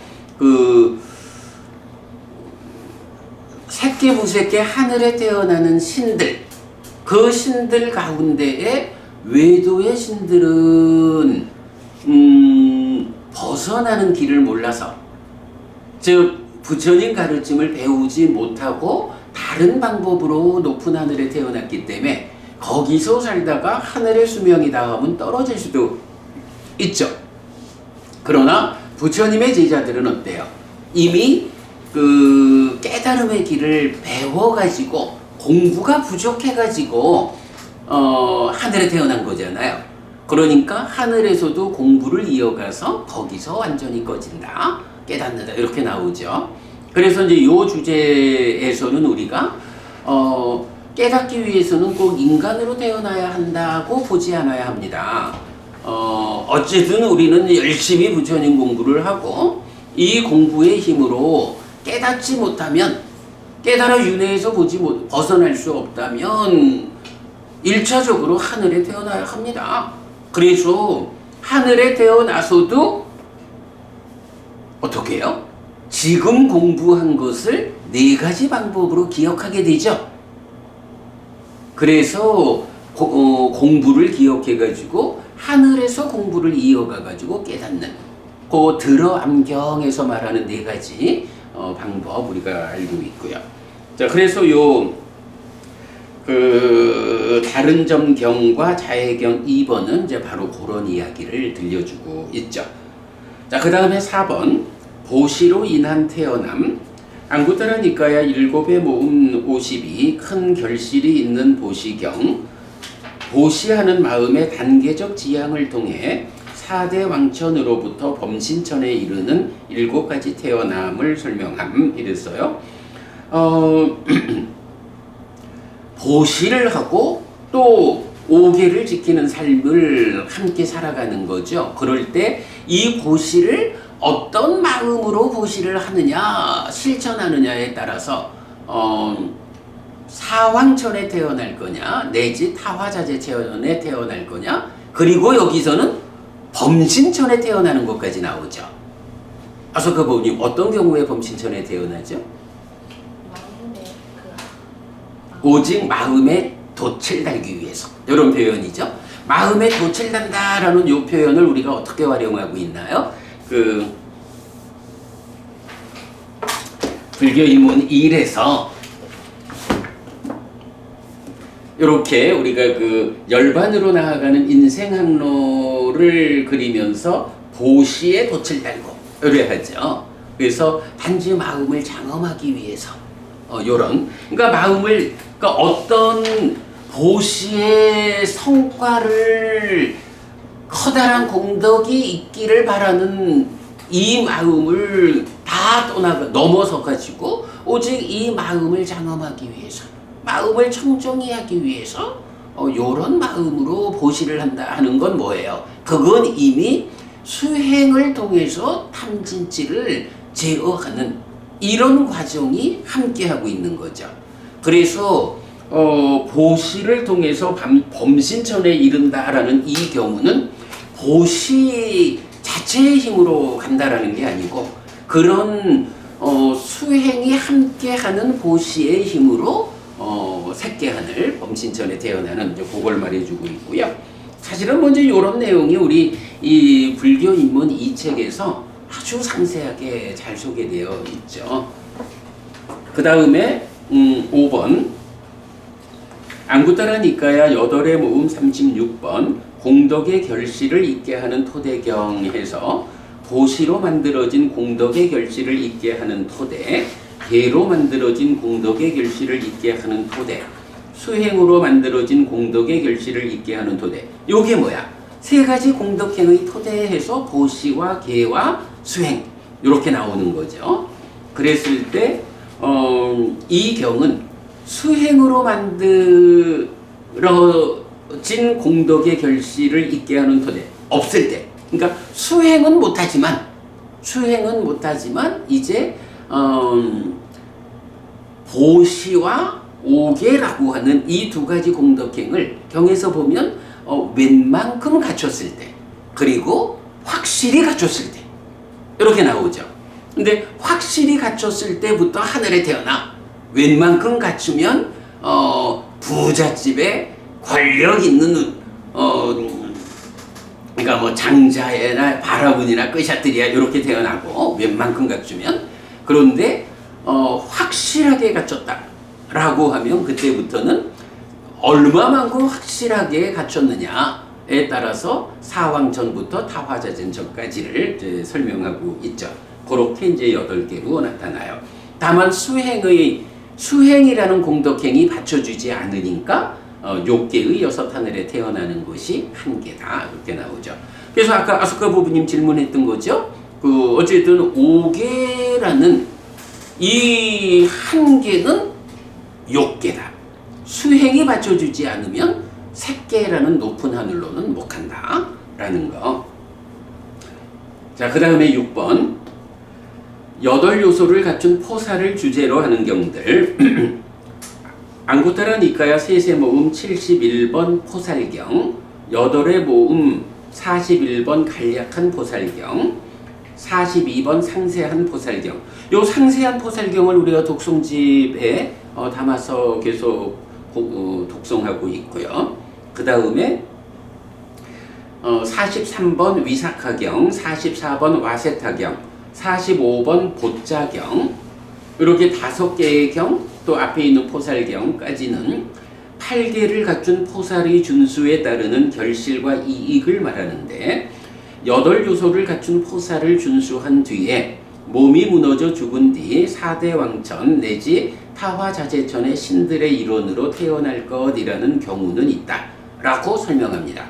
Speaker 1: 새끼무새끼 하늘에 태어나는 신들, 그 신들 가운데에 외도의 신들은 벗어나는 길을 몰라서, 즉 부처님 가르침을 배우지 못하고 다른 방법으로 높은 하늘에 태어났기 때문에 거기서 살다가 하늘의 수명이 닿으면 떨어질 수도 있죠. 그러나 부처님의 제자들은 어때요? 이미 그 깨달음의 길을 배워가지고 공부가 부족해가지고 하늘에 태어난 거잖아요. 그러니까 하늘에서도 공부를 이어가서 거기서 완전히 꺼진다, 깨닫는다 이렇게 나오죠. 그래서 이제 이 주제에서는 우리가 깨닫기 위해서는 꼭 인간으로 태어나야 한다고 보지 않아야 합니다. 어쨌든 우리는 열심히 부처님 공부를 하고 이 공부의 힘으로 깨닫지 못하면, 깨달아 윤회에서 벗어날 수 없다면 1차적으로 하늘에 태어나야 합니다. 그래서 하늘에 태어나서도 어떻게 해요? 지금 공부한 것을 네 가지 방법으로 기억하게 되죠. 그래서 공부를 기억해가지고 하늘에서 공부를 이어가가지고 깨닫는, 그 들어암경에서 말하는 네 가지 방법 우리가 알고 있고요. 자, 그래서 다른 점경과 자해경 2번은 이제 바로 그런 이야기를 들려주고 있죠. 자, 그 다음에 4번 보시로 인한 태어남. 앙구타라 니까야 7의 모음 52 큰 결실이 있는 보시경, 보시하는 마음의 단계적 지향을 통해 4대 왕천으로부터 범신천에 이르는 7가지 태어남을 설명함 이랬어요. 보시를 하고 또 5계를 지키는 삶을 함께 살아가는 거죠. 그럴 때 이 보시를 어떤 마음으로 보시를 하느냐, 실천하느냐에 따라서 사왕천에 태어날 거냐, 내지 타화자재천에 태어날 거냐, 그리고 여기서는 범신천에 태어나는 것까지 나오죠. 아소카 부모님, 어떤 경우에 범신천에 태어나죠? 오직 마음의 돛을 달기 위해서, 이런 표현이죠. 마음에 돛을 단다라는 이 표현을 우리가 어떻게 활용하고 있나요? 불교인문 1에서 이렇게 우리가 열반으로 나아가는 인생항로를 그리면서 보시에 돛을 달고 이래 하죠. 그래서 단지 마음을 장엄하기 위해서 그러니까 마음을, 그러니까 어떤 보시의 성과를, 커다란 공덕이 있기를 바라는 이 마음을 다 넘어서 가지고 오직 이 마음을 장엄하기 위해서, 마음을 청정히 하기 위해서 요런 마음으로 보시를 한다 하는 건 뭐예요? 그건 이미 수행을 통해서 탐진치를 제어하는 이런 과정이 함께하고 있는 거죠. 그래서 보시를 통해서 범신천에 이른다라는 이 경우는 보시 자체의 힘으로 간다라는 게 아니고, 그런 수행이 함께하는 보시의 힘으로 색계하늘 범신천에 태어나는 이제 그걸 말해주고 있고요. 사실은 먼저 이런 내용이 우리 이 불교 입문 이 책에서 아주 상세하게 잘 소개되어 있죠. 그 다음에 5번 앙구타라 니카야 여덟의 모음 36번 공덕의 결실을 있게 하는 토대경에서 보시로 만들어진 공덕의 결실을 있게 하는 토대, 계로 만들어진 공덕의 결실을 있게 하는 토대, 수행으로 만들어진 공덕의 결실을 있게 하는 토대. 요게 뭐야? 세 가지 공덕행의 토대에서 보시와 계와 수행 이렇게 나오는 거죠. 그랬을 때 이 경은 수행으로 만들어진 공덕의 결실을 있게 하는 토대 없을 때, 그러니까 수행은 못하지만 이제 보시와 오계라고 하는 이 두 가지 공덕행을 경에서 보면 웬만큼 갖췄을 때, 그리고 확실히 갖췄을 때 이렇게 나오죠. 근데 확실히 갖췄을 때부터 하늘에 태어나 웬만큼 갖추면 부잣집에 권력 있는 그러니까 뭐 장자나 바라군이나 끄샤들이야 이렇게 태어나고 웬만큼 갖추면, 그런데 확실하게 갖췄다라고 하면 그때부터는 얼마만큼 확실하게 갖췄느냐에 따라서 사왕전부터 타화자전전까지를 설명하고 있죠. 그렇게 이제 8개로 나타나요. 다만 수행이라는 공덕행이 받쳐주지 않으니까 6개의 6하늘에 태어나는 것이 한 개다 이렇게 나오죠. 그래서 아까 아소카 부부님 질문했던 거죠. 어쨌든 5개라는 이 한 개는 6개다. 수행이 받쳐주지 않으면 색계라는 높은 하늘로는 못 간다 라는 거. 자, 그 다음에 6번 8요소를 갖춘 포사를 주제로 하는 경들. 앙구타라 니카야 세세모음 71번 포살경, 8의 모음 41번 간략한 포살경, 42번 상세한 포살경. 요 상세한 포살경을 우리가 독송집에 담아서 계속 독송하고 있고요. 그 다음에 43번 위사카경, 44번 와세타경, 45번 보자경, 이렇게 5개의 경, 또 앞에 있는 포살경까지는 8개를 갖춘 포살의 준수에 따르는 결실과 이익을 말하는데, 8요소를 갖춘 포살을 준수한 뒤에 몸이 무너져 죽은 뒤 4대 왕천 내지 타화자재천의 신들의 일원으로 태어날 것이라는 경우는 있다 라고 설명합니다.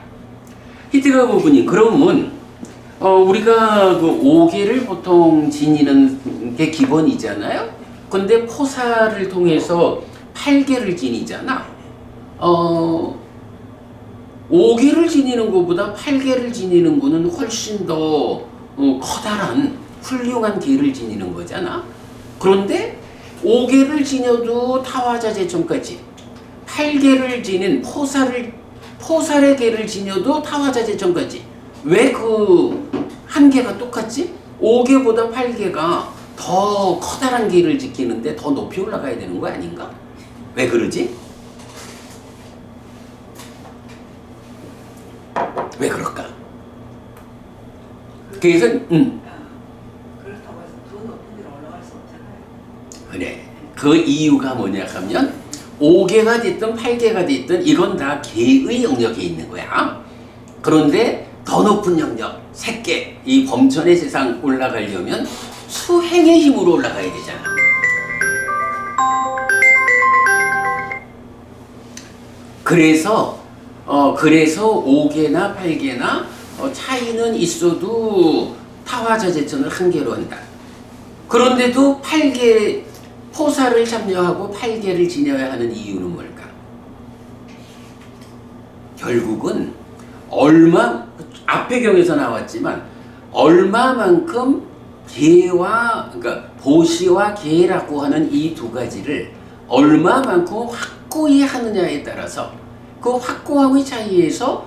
Speaker 1: 히트가 부부님, 그러면 우리가 그 5개를 보통 지니는 게 기본이잖아요. 근데 포사를 통해서 8개를 지니잖아. 5개를 지니는 것보다 8개를 지니는 거는 훨씬 더 커다란 훌륭한 개를 지니는 거잖아. 그런데 5개를 지녀도 타화자재천까지, 8개를 지닌 포살의 개를 지녀도 타화자재천까지, 왜 그 한 개가 똑같지? 5개보다 8개가 더 커다란 길을 지키는데 더 높이 올라가야 되는 거 아닌가? 왜 그러지? 왜 그럴까? 그래서
Speaker 3: 그렇다고 해서 더 높은 데로 올라갈 수 없잖아요.
Speaker 1: 그래. 그 이유가 뭐냐 하면 5개가 됐든 8개가 됐든 이건 다 개의 영역에 있는 거야. 그런데 더 높은 영역, 색계, 이 범천의 세상 올라가려면 수행의 힘으로 올라가야 되잖아. 그래서 5개나 8개나 차이는 있어도 타화자재천을 한 개로 한다. 그런데도 8개 포사를 참여하고 8개를 지녀야 하는 이유는 뭘까? 결국은 앞에 경에서 나왔지만 얼마만큼 계와, 그러니까 보시와 계라고 하는 이 두 가지를 얼마만큼 확고히 하느냐에 따라서 그 확고함의 차이에서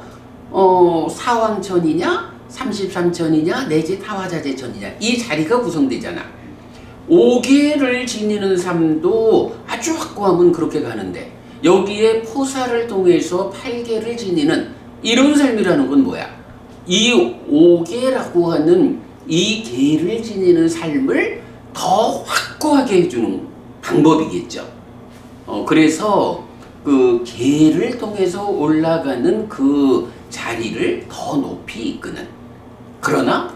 Speaker 1: 사왕천이냐 33천이냐 내지 타화자재천이냐 이 자리가 구성되잖아. 5개를 지니는 삶도 아주 확고하면 그렇게 가는데 여기에 포사를 통해서 팔계를 지니는 이런 삶이라는 건 뭐야? 이 오계라고 하는 이 계를 지니는 삶을 더 확고하게 해주는 방법이겠죠. 그래서 그 계를 통해서 올라가는 그 자리를 더 높이 이끄는. 그러나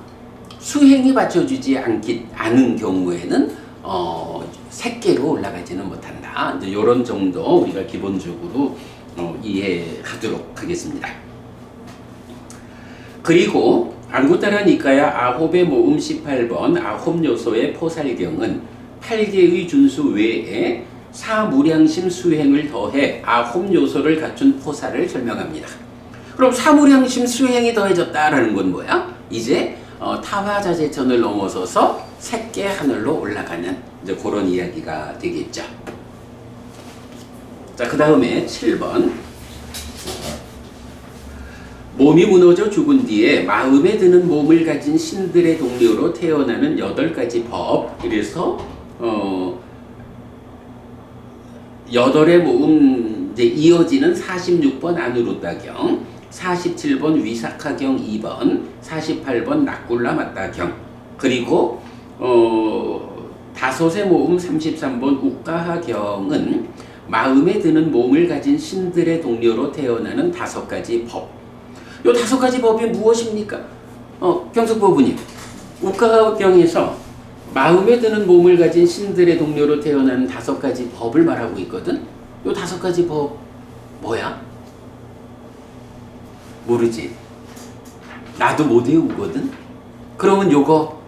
Speaker 1: 수행이 받쳐주지 않은 경우에는 색계로 올라가지는 못한다. 이제 이런 정도 우리가 기본적으로 이해하도록 하겠습니다. 그리고 안구따라 니까야 아홉의 모음 18번 아홉 요소의 포살경은 8개의 준수 외에 사무량심 수행을 더해 아홉 요소를 갖춘 포살을 설명합니다. 그럼 사무량심 수행이 더해졌다라는 건 뭐야? 이제 타화자재천을 넘어서서 색계 하늘로 올라가는 이제 그런 이야기가 되겠죠. 자, 그 다음에 7번. 몸이 무너져 죽은 뒤에 마음에 드는 몸을 가진 신들의 동료로 태어나는 8가지 법. 그래서 8의 모음 이제 이어지는 46번 아누루다경, 47번 위사카경 2번, 48번 낙굴라 맞다경, 그리고 5의 모음 33번 우까하경은 마음에 드는 몸을 가진 신들의 동료로 태어나는 5가지 법. 이 5가지 법이 무엇입니까? 경숙법부님, 우까하경에서 마음에 드는 몸을 가진 신들의 동료로 태어나는 5가지 법을 말하고 있거든. 이 5가지 법 뭐야? 모르지? 나도 못 외우거든? 그러면 요거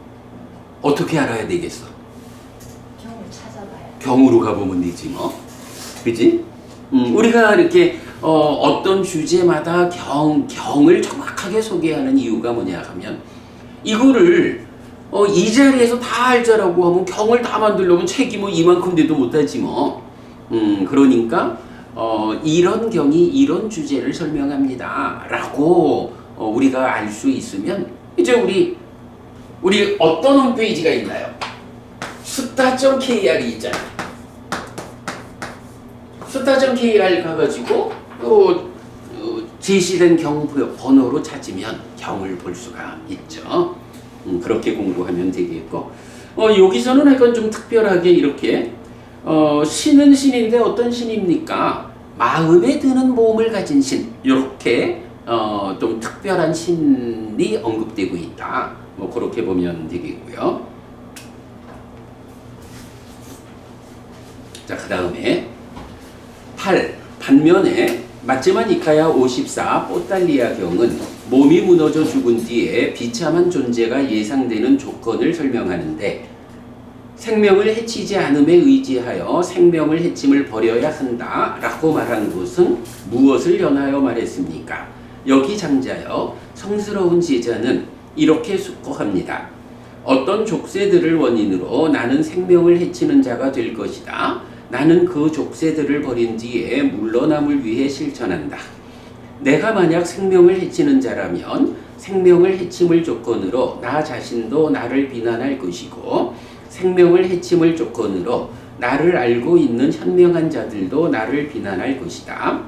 Speaker 1: 어떻게 알아야 되겠어?
Speaker 2: 경을 찾아봐야.
Speaker 1: 경으로 가보면 되지 뭐. 그지? 우리가 이렇게 어떤 주제마다 경을 정확하게 소개하는 이유가 뭐냐 하면 이거를 이 자리에서 다 알자라고 하면 경을 다 만들려면 책이 뭐 이만큼 돼도 못하지 뭐. 그러니까 이런 경이 이런 주제를 설명합니다 라고 우리가 알 수 있으면 이제 우리 어떤 홈페이지가 있나요? 스타.kr이 있잖아. 스타.kr 가가지고 제시된 경 번호로 찾으면 경을 볼 수가 있죠. 그렇게 공부하면 되겠고, 여기서는 약간 좀 특별하게 이렇게 신은 신인데 어떤 신입니까? 마음에 드는 몸을 가진 신, 이렇게 좀 특별한 신이 언급되고 있다. 뭐 그렇게 보면 되겠고요. 자, 그 다음에 8. 반면에 마츠마 니카야 54 뽀달리아 경은 몸이 무너져 죽은 뒤에 비참한 존재가 예상되는 조건을 설명하는데 생명을 해치지 않음에 의지하여 생명을 해침을 버려야 한다 라고 말한 것은 무엇을 연하여 말했습니까? 여기 장자여 성스러운 제자는 이렇게 숙고합니다. 어떤 족쇄들을 원인으로 나는 생명을 해치는 자가 될 것이다. 나는 그 족쇄들을 버린 뒤에 물러남을 위해 실천한다. 내가 만약 생명을 해치는 자라면 생명을 해침을 조건으로 나 자신도 나를 비난할 것이고 생명을 해침을 조건으로 나를 알고 있는 현명한 자들도 나를 비난할 것이다.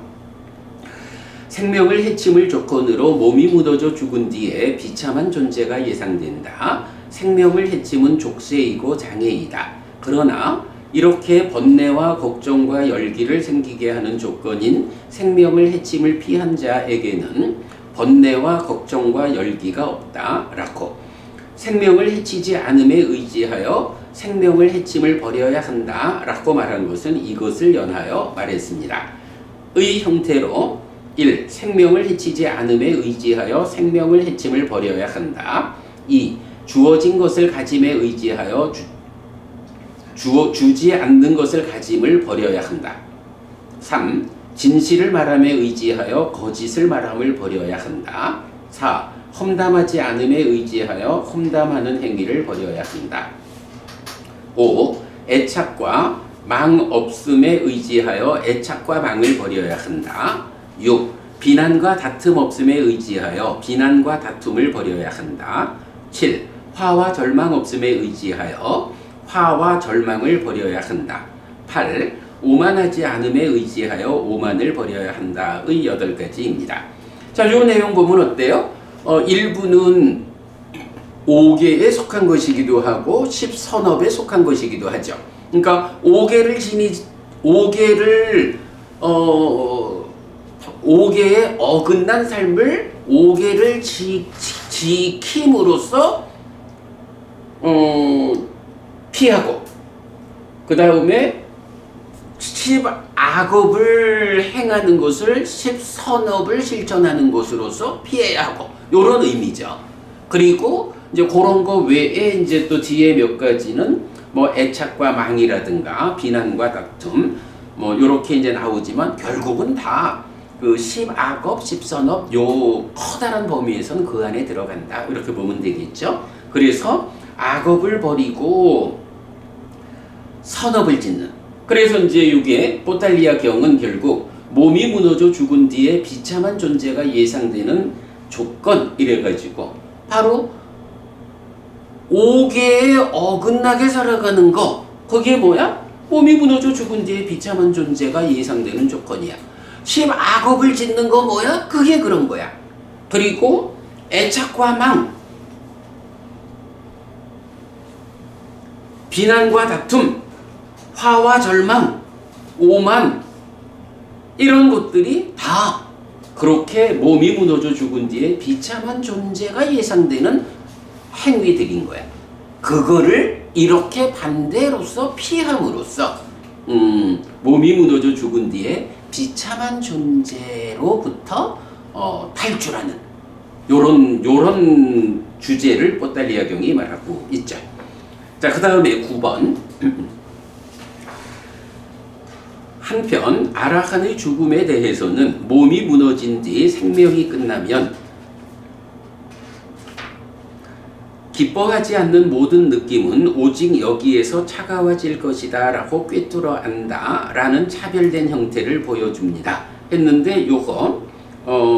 Speaker 1: 생명을 해침을 조건으로 몸이 묻어져 죽은 뒤에 비참한 존재가 예상된다. 생명을 해침은 족쇄이고 장애이다. 그러나 이렇게 번뇌와 걱정과 열기를 생기게 하는 조건인 생명을 해침을 피한 자에게는 번뇌와 걱정과 열기가 없다 라고 생명을 해치지 않음에 의지하여 생명을 해침을 버려야 한다 라고 말한 것은 이것을 연하여 말했습니다. 의 형태로 1. 생명을 해치지 않음에 의지하여 생명을 해침을 버려야 한다. 2. 주어진 것을 가짐에 의지하여 주지 않는 것을 가짐을 버려야 한다. 3. 진실을 말함에 의지하여 거짓을 말함을 버려야 한다. 4. 험담하지 않음에 의지하여 험담하는 행위를 버려야 한다. 5. 애착과 망 없음에 의지하여 애착과 망을 버려야 한다. 6. 비난과 다툼 없음에 의지하여 비난과 다툼을 버려야 한다. 7. 화와 절망 없음에 의지하여 화와 절망을 버려야 한다. 8. 오만하지 않음에 의지하여 오만을 버려야 한다의 8가지입니다. 자, 요 내용 보면 어때요? 1부는 5계에 속한 것이기도 하고 10선업에 속한 것이기도 하죠. 그러니까 5계에 어긋난 삶을 5계를 지킴으로써 피하고, 그 다음에 10악업을 행하는 것을 10선업을 실천하는 것으로서 피해야 하고, 요런 의미죠. 그리고 이제 그런 거 외에 이제 또 뒤에 몇 가지는 뭐 애착과 망이라든가 비난과 다툼 뭐 요렇게 이제 나오지만 결국은 다 그 10악업, 10선업 요 커다란 범위에서는 그 안에 들어간다. 이렇게 보면 되겠죠. 그래서 악업을 버리고 선업을 짓는. 그래서 이제 이게 포탈리아 경은 결국 몸이 무너져 죽은 뒤에 비참한 존재가 예상되는 조건 이래가지고 바로 5계에 어긋나게 살아가는 거, 그게 뭐야? 몸이 무너져 죽은 뒤에 비참한 존재가 예상되는 조건이야. 10악업을 짓는 거 뭐야? 그게 그런 거야. 그리고 애착과 망, 비난과 다툼, 화와 절망, 오만, 이런 것들이 다 그렇게 몸이 무너져 죽은 뒤에 비참한 존재가 예상되는 행위들인 거야. 그거를 이렇게 반대로서 피함으로써 몸이 무너져 죽은 뒤에 비참한 존재로부터 탈출하는 요런 주제를 포탈리아 경이 말하고 있죠. 자, 그 다음에 9번. 한편 아라한의 죽음에 대해서는 몸이 무너진 뒤 생명이 끝나면 기뻐하지 않는 모든 느낌은 오직 여기에서 차가워질 것이다 라고 꿰뚫어 안다 라는 차별된 형태를 보여줍니다 했는데, 요거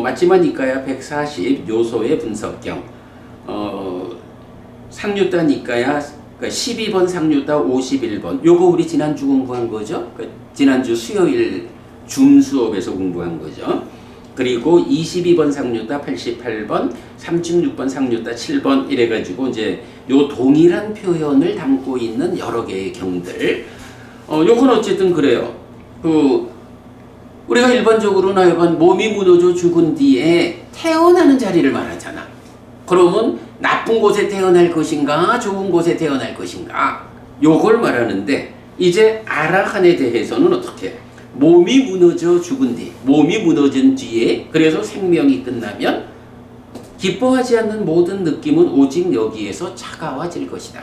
Speaker 1: 맞지만 니까야 140 요소의 분석경 상류다 니까야 12번 상류다 51번 요거 우리 지난주 공부한 거죠. 지난주 수요일 줌 수업에서 공부한 거죠. 그리고 22번 상류다 88번, 36번 상류다 7번 이래가지고 이제 요 동일한 표현을 담고 있는 여러 개의 경들. 요건 어쨌든 그래요. 우리가 일반적으로 나여간 몸이 무너져 죽은 뒤에 태어나는 자리를 말하잖아. 그러면 나쁜 곳에 태어날 것인가, 좋은 곳에 태어날 것인가, 요걸 말하는데, 이제 아라한에 대해서는 어떻게? 몸이 무너져 죽은 뒤, 몸이 무너진 뒤에, 그래서 생명이 끝나면 기뻐하지 않는 모든 느낌은 오직 여기에서 차가워질 것이다.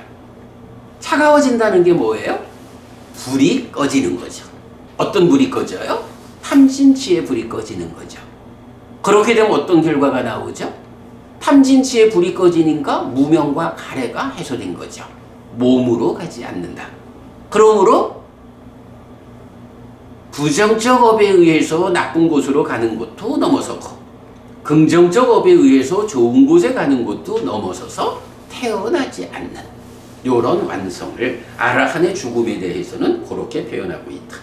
Speaker 1: 차가워진다는 게 뭐예요? 불이 꺼지는 거죠. 어떤 불이 꺼져요? 탐진치의 불이 꺼지는 거죠. 그렇게 되면 어떤 결과가 나오죠? 탐진치의 불이 꺼지니까 무명과 가래가 해소된 거죠. 몸으로 가지 않는다. 그러므로 부정적 업에 의해서 나쁜 곳으로 가는 것도 넘어서고, 긍정적 업에 의해서 좋은 곳에 가는 것도 넘어서서 태어나지 않는 이런 완성을 아라한의 죽음에 대해서는 그렇게 표현하고 있다.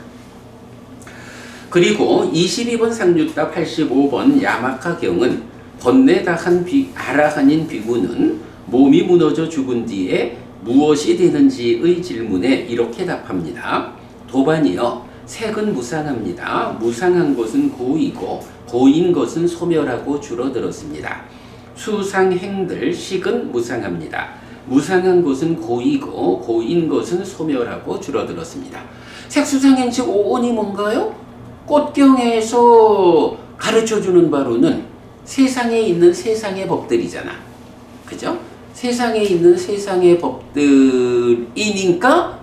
Speaker 1: 그리고 22번 상류다 85번 야마카 경은 번뇌다한 아라한인 비구는 몸이 무너져 죽은 뒤에 무엇이 되는지의 질문에 이렇게 답합니다. 도반이여, 색은 무상합니다. 무상한 것은 고이고 고인 것은 소멸하고 줄어들었습니다. 수상행들 식은 무상합니다. 무상한 것은 고이고 고인 것은 소멸하고 줄어들었습니다. 색수상행식 5원이 뭔가요? 꽃경에서 가르쳐주는 바로는 세상에 있는 세상의 법들이잖아. 그죠? 세상에 있는 세상의 법들이니까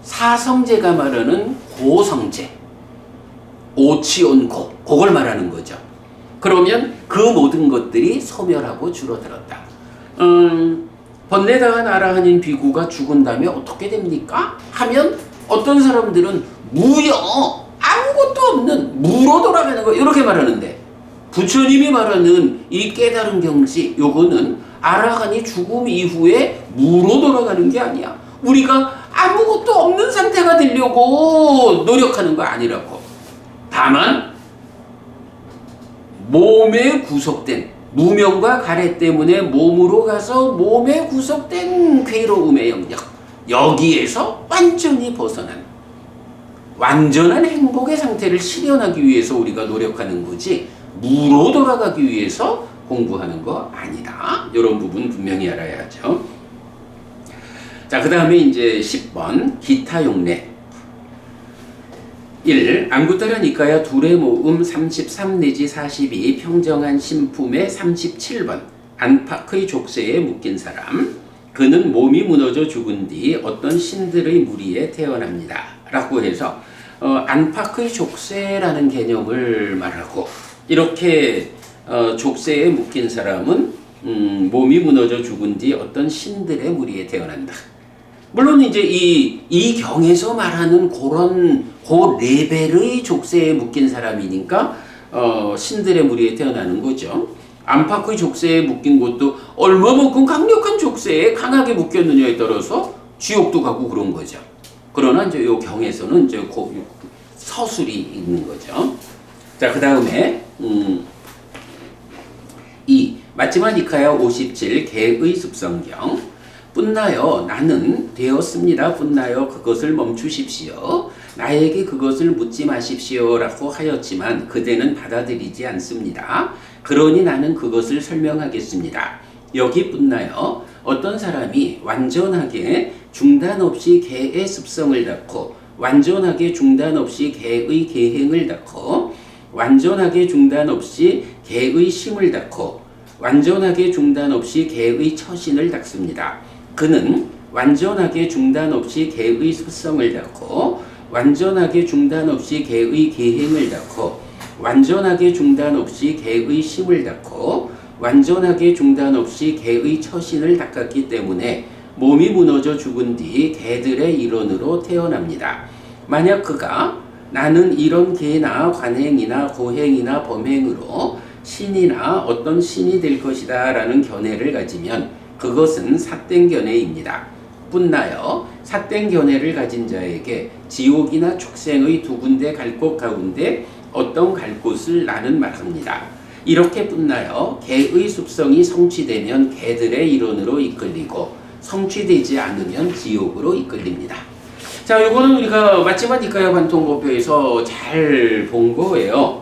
Speaker 1: 사성제가 말하는 고성제, 오치온고, 그걸 말하는 거죠. 그러면 그 모든 것들이 소멸하고 줄어들었다. 번뇌당한 아라한인 비구가 죽은 다음에 어떻게 됩니까? 하면 어떤 사람들은 무여, 아무것도 없는 무로 돌아가는 거, 이렇게 말하는데, 부처님이 말하는 이 깨달은 경지, 요거는 아라한이 죽음 이후에 무로 돌아가는 게 아니야. 우리가 아무것도 없는 상태가 되려고 노력하는 거 아니라고. 다만 몸에 구속된 무명과 가래 때문에 몸으로 가서 몸에 구속된 괴로움의 영역, 여기에서 완전히 벗어난 완전한 행복의 상태를 실현하기 위해서 우리가 노력하는 거지, 무로 돌아가기 위해서 공부하는 거 아니다. 이런 부분 분명히 알아야죠. 자, 그 다음에 이제 10번 기타 용례. 1. 안구따라 니까야 둘의 모음 33 내지 42 평정한 신품의 37번 안팎의 족쇄에 묶인 사람, 그는 몸이 무너져 죽은 뒤 어떤 신들의 무리에 태어납니다 라고 해서 안팎의 족쇄라는 개념을 말하고, 이렇게 족쇄에 묶인 사람은 몸이 무너져 죽은 뒤 어떤 신들의 무리에 태어난다. 물론 이제 이 경에서 말하는 그 레벨의 족쇄에 묶인 사람이니까 신들의 무리에 태어나는 거죠. 안팎의 족쇄에 묶인 것도 얼마만큼 강력한 족쇄에 강하게 묶였느냐에 따라서 지옥도 가고 그런 거죠. 그러나 이제 이 경에서는 이제 서술이 있는 거죠. 자, 그 다음에 2. 마지막 니카야 57 개의 습성경. 뿐나여 나는 되었습니다. 뿐나여 그것을 멈추십시오. 나에게 그것을 묻지 마십시오 라고 하였지만 그대는 받아들이지 않습니다. 그러니 나는 그것을 설명하겠습니다. 여기 뿐나여 어떤 사람이 완전하게 중단 없이 개의 습성을 닦고, 완전하게 중단 없이 개의 계행을 닦고, 완전하게 중단 없이 개의 심을 닦고, 완전하게 중단 없이 개의 처신을 닦습니다. 그는 완전하게 중단 없이 개의 습성을 닦고, 완전하게 중단 없이 개의 계행을 닦고, 완전하게 중단 없이 개의 심을 닦고, 완전하게 중단 없이 개의 처신을 닦았기 때문에 몸이 무너져 죽은 뒤 개들의 일원으로 태어납니다. 만약 그가 나는 이런 계나 관행이나 고행이나 범행으로 신이나 어떤 신이 될 것이다 라는 견해를 가지면 그것은 삿된 견해입니다. 뿐나여 삿된 견해를 가진 자에게 지옥이나 축생의 두 군데 갈 곳 가운데 어떤 갈 곳을 나는 말합니다. 이렇게 뿐나여 개의 습성이 성취되면 개들의 일원으로 이끌리고, 성취되지 않으면 지옥으로 이끌립니다. 자, 요거는 우리가 마지막 니까야 관통법표에서 잘 본 거예요.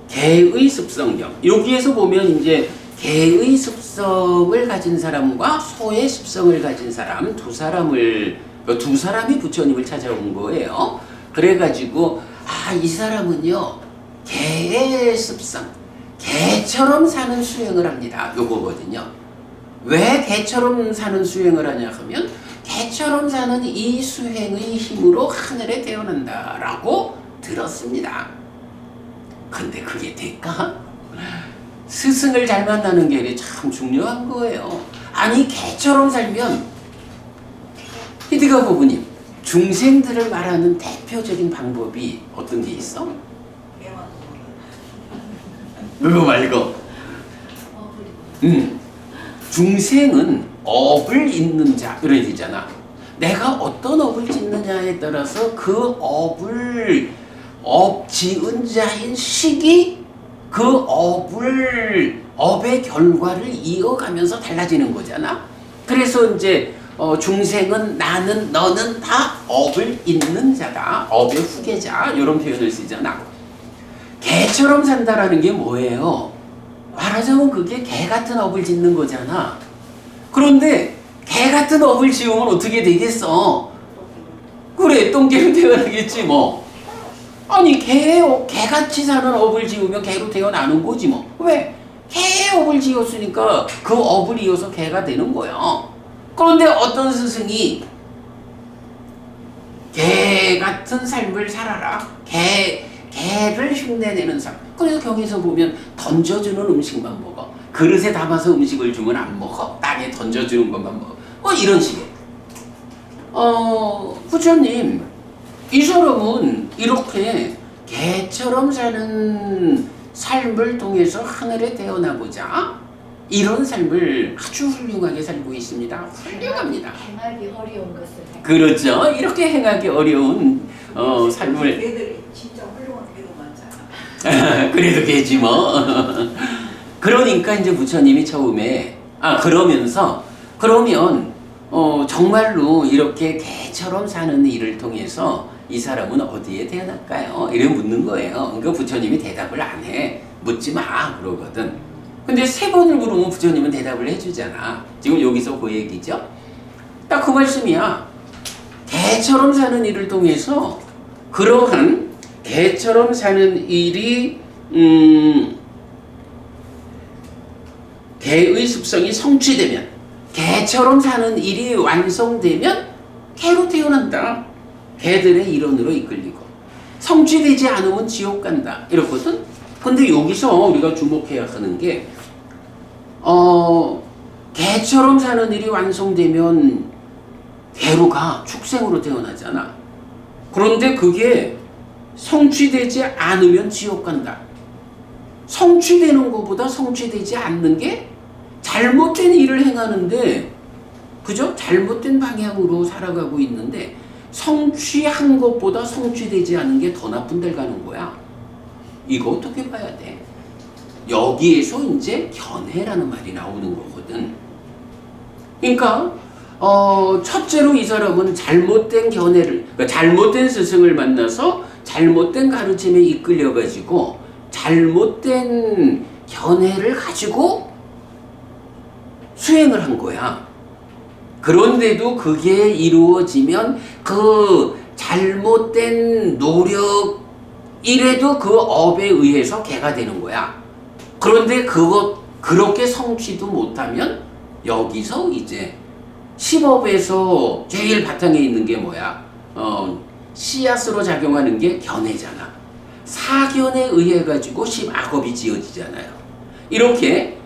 Speaker 1: 개의 습성경. 여기에서 보면 이제 개의 습성을 가진 사람과 소의 습성을 가진 사람 두 사람이 부처님을 찾아온 거예요. 그래가지고 이 사람은요 개의 습성, 개처럼 사는 수행을 합니다. 요거거든요. 왜 개처럼 사는 수행을 하냐 하면 개처럼 사는 이 수행의 힘으로 하늘에 태어난다라고 들었습니다. 근데 그게 될까? 스승을 잘 만나는 게 참 중요한 거예요. 아니 개처럼 살면, 히드가 고부님, 중생들을 말하는 대표적인 방법이 어떤 게 있어? 그거 말고 중생은 업을 잇는 자 이래야 되잖아. 내가 어떤 업을 짓느냐에 따라서 그 업 지은 자인 식이 그 업의 결과를 이어가면서 달라지는 거잖아. 그래서 이제 중생은 나는 너는 다 업을 잇는 자다, 업의 후계자, 이런 표현을 쓰잖아. 개처럼 산다라는 게 뭐예요? 말하자면 그게 개 같은 업을 짓는 거잖아. 그런데 개 같은 업을 지으면 어떻게 되겠어? 그래, 똥개로 태어나겠지 뭐. 아니 개같이 사는 업을 지으면 개로 태어나는 거지 뭐. 왜? 개의 업을 지었으니까 그 업을 이어서 개가 되는 거야. 그런데 어떤 스승이 개 같은 삶을 살아라, 개를 흉내내는 삶. 그래서 경에서 보면 던져주는 음식만 먹어, 그릇에 담아서 음식을 주면 안 먹어, 땅에 던져주는 것만 먹어, 이런 식의. 부처님, 이 사람은 이렇게 개처럼 사는 삶을 통해서 하늘에 태어나고자 이런 삶을 아주 훌륭하게 살고 있습니다. 훌륭합니다.
Speaker 2: 행하기 어려운 것을
Speaker 1: 그렇죠. 이렇게 행하기 어려운 삶을
Speaker 3: 걔들이 진짜 훌륭한 걔도 많잖아.
Speaker 1: 그래도 되지 뭐. 그러니까 이제 부처님이 처음에 그러면 정말로 이렇게 개처럼 사는 일을 통해서 이 사람은 어디에 태어날까요? 이래 묻는 거예요. 그러니까 부처님이 대답을 안 해. 묻지 마 그러거든. 근데 3번을 물으면 부처님은 대답을 해주잖아. 지금 여기서 그 얘기죠. 딱 그 말씀이야. 개처럼 사는 일을 통해서 그러한 개처럼 사는 일이 개의 습성이 성취되면, 개처럼 사는 일이 완성되면 개로 태어난다. 개들의 일원으로 이끌리고 성취되지 않으면 지옥 간다 이렇거든. 근데 여기서 우리가 주목해야 하는 게 개처럼 사는 일이 완성되면 개로 가 축생으로 태어나잖아. 그런데 그게 성취되지 않으면 지옥 간다. 성취되는 것보다 성취되지 않는 게 잘못된 일을 행하는데, 그죠? 잘못된 방향으로 살아가고 있는데 성취한 것보다 성취되지 않은 게 더 나쁜 데를 가는 거야. 이거 어떻게 봐야 돼? 여기에서 이제 견해라는 말이 나오는 거거든. 그러니까 첫째로 이 사람은 잘못된 견해를, 그러니까 잘못된 스승을 만나서 잘못된 가르침에 이끌려가지고 잘못된 견해를 가지고 수행을 한 거야. 그런데도 그게 이루어지면 그 잘못된 노력 이래도 그 업에 의해서 개가 되는 거야. 그런데 그렇게 성취도 못하면 여기서 이제 10업에서 제일 바탕에 있는 게 뭐야? 씨앗으로 작용하는 게 견해잖아. 사견에 의해 가지고 10악업이 지어지잖아요. 이렇게